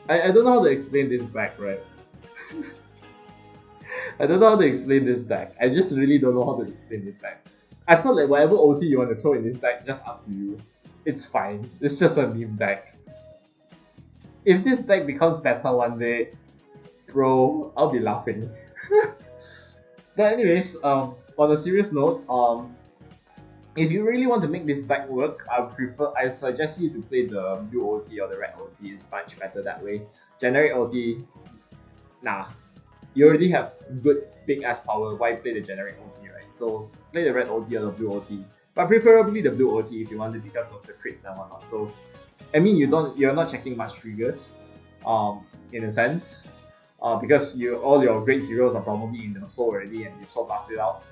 I don't know how to explain this deck, right? I don't know how to explain this deck. I just really don't know how to explain this deck. I feel like whatever OT you want to throw in this deck, just up to you. It's fine. It's just a meme deck. If this deck becomes better one day, bro, I'll be laughing. But anyways, on a serious note, if you really want to make this deck work, I suggest you to play the blue OT or the red OT. It's much better that way. Generic OT, nah. You already have good big ass power. Why play the generic OT, right? So play the red OT or the blue OT, but preferably the blue OT if you want it because of the crits and whatnot. So I mean, you're not checking much triggers, in a sense, because all your great zeros are probably in the soul already and you soul blast it out.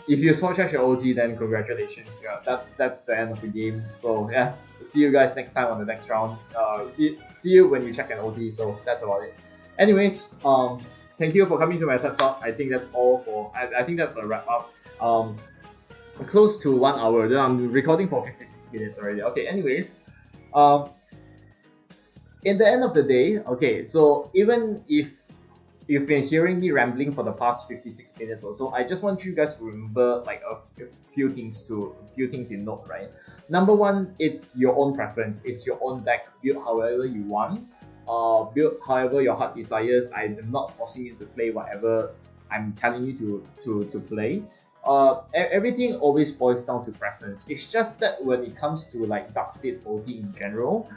If you soul charge your OT, then congratulations. Yeah, that's the end of the game. So yeah, see you guys next time on the next round. See you when you check an OT. So that's about it. Anyways, thank you for coming to my TED Talk. I think that's all for. I think that's a wrap up. Close to 1 hour. I'm recording for 56 minutes already. Okay. Anyways, in the end of the day, okay. So even if you've been hearing me rambling for the past 56 minutes or so. I just want you guys to remember like a few things in note, right? Number one, it's your own preference. It's your own deck. Build however you want. Build however your heart desires. I am not forcing you to play whatever I'm telling you to play. Everything always boils down to preference. It's just that when it comes to like Dark States OT in general,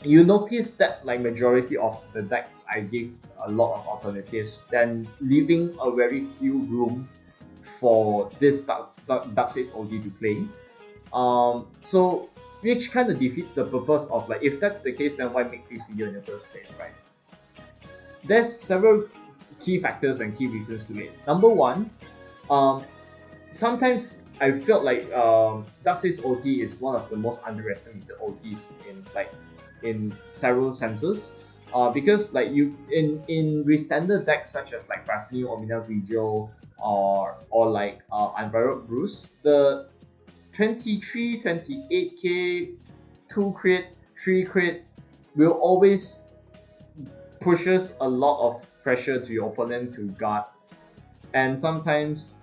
you notice that like majority of the decks I give a lot of alternatives, then leaving a very few room for this Dark States OT to play. So which kind of defeats the purpose of like, if that's the case, then why make this video in the first place, right? There's several key factors and key reasons to it. Number one, sometimes I felt like Dark States OT is one of the most underestimated OTs in several senses. Because like in standard decks such as like Favneel, Omina Grio, or like Barom Bruce, the 23, 28k, 2 crit, 3 crit will always pushes a lot of pressure to your opponent to guard, and sometimes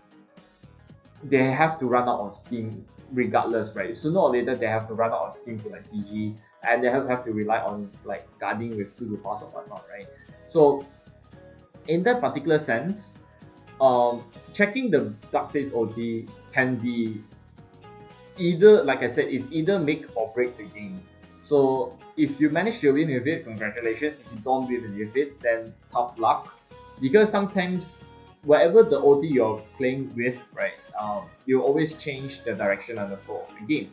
they have to run out of steam regardless, right? Sooner or later they have to run out of steam to like PG, and they have to rely on like guarding with 2 to pass or whatnot, right? So in that particular sense, checking the Dark States OT can be either, like I said, it's either make or break the game. So if you manage to win with it, congratulations. If you don't win with it, then tough luck. Because sometimes whatever the OT you're playing with, right, you always change the direction and the flow of the game.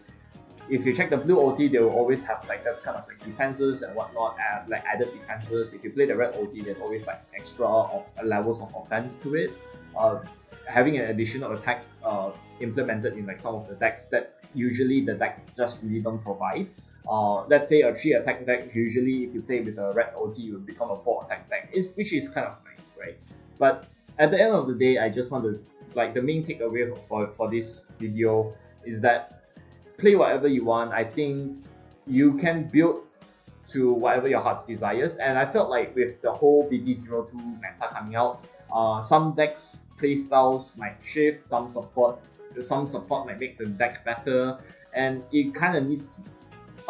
If you check the blue OT, they will always have like that's kind of like defenses and whatnot, like added defenses. If you play the red OT, there's always like extra of levels of offense to it. Having an additional attack implemented in like some of the decks that usually the decks just really don't provide. Let's say a 3 attack deck, usually if you play with a red OT, you become a 4 attack deck, which is kind of nice, right? But at the end of the day, I just want to, like, the main takeaway for this video is that play whatever you want. I think you can build to whatever your heart's desires, and I felt like with the whole BT02 meta coming out, some decks playstyles might shift, some support might make the deck better, and it kind of needs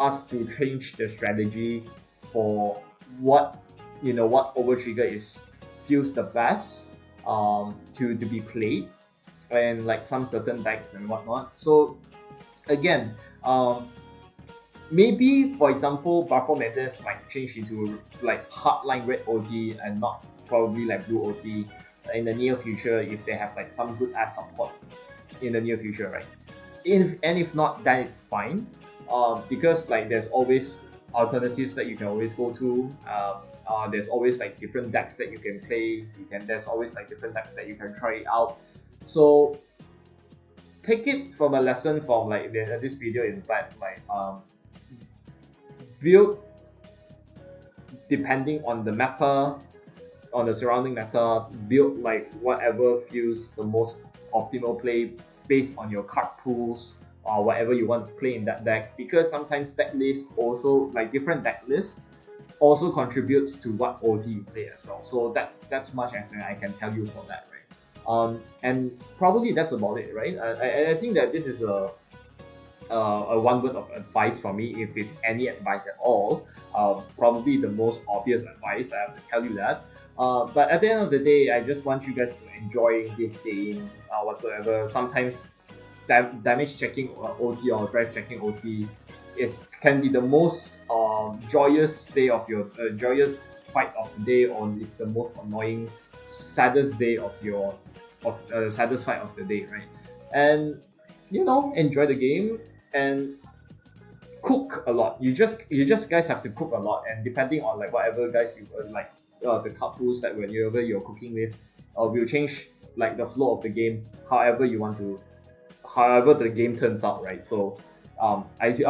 us to change the strategy for what Overtrigger feels the best to be played, and like some certain decks and whatnot. So again, maybe for example, Barom Magnus might change into like hardline red OT and not probably like blue OT in the near future if they have like some good ass support in the near future, right? If not, then it's fine, because like there's always alternatives that you can always go to. There's always like different decks that you can play. There's always like different decks that you can try out. So take it from a lesson from like this video is that like build depending on the meta, on the surrounding meta, build like whatever feels the most optimal play based on your card pools or whatever you want to play in that deck, because sometimes deck lists also, like different deck lists also contributes to what OT you play as well. So that's much as I can tell you for that, right? And probably that's about it, right? I think that this is a one word of advice for me, if it's any advice at all. Probably the most obvious advice, I have to tell you that. But at the end of the day, I just want you guys to enjoy this game whatsoever. Sometimes damage checking OT or drive checking OT can be the most joyous day of your joyous fight of the day, or it's the most annoying, saddest day of your saddest fight of the day, right? And enjoy the game and cook a lot. You just guys have to cook a lot, and depending on like whatever guys you like the card pools that whenever you're cooking with, will change like the flow of the game however the game turns out, right? So I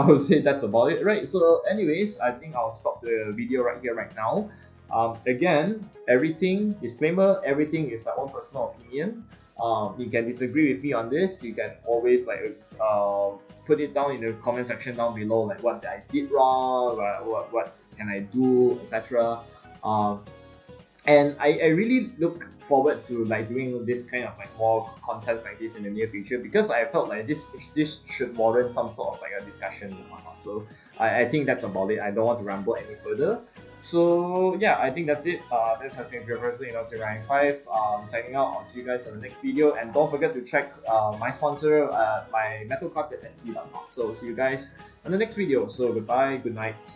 would say that's about it, right? So anyways, I think I'll stop the video right here right now. Again, disclaimer, everything is my own personal opinion. You can disagree with me on this. You can always like put it down in the comment section down below, like what I did wrong, what can I do, etc. And I really look forward to like doing this kind of like more contents like this in the near future, because I felt like this should warrant some sort of like a discussion and whatnot. So I think that's about it. I don't want to ramble any further. So yeah, I think that's it. This has been your person, you know, 5. Signing out. I'll see you guys in the next video, and don't forget to check my sponsor, my metal cards at Etsy.com. So see you guys on the next video. So goodbye, good night.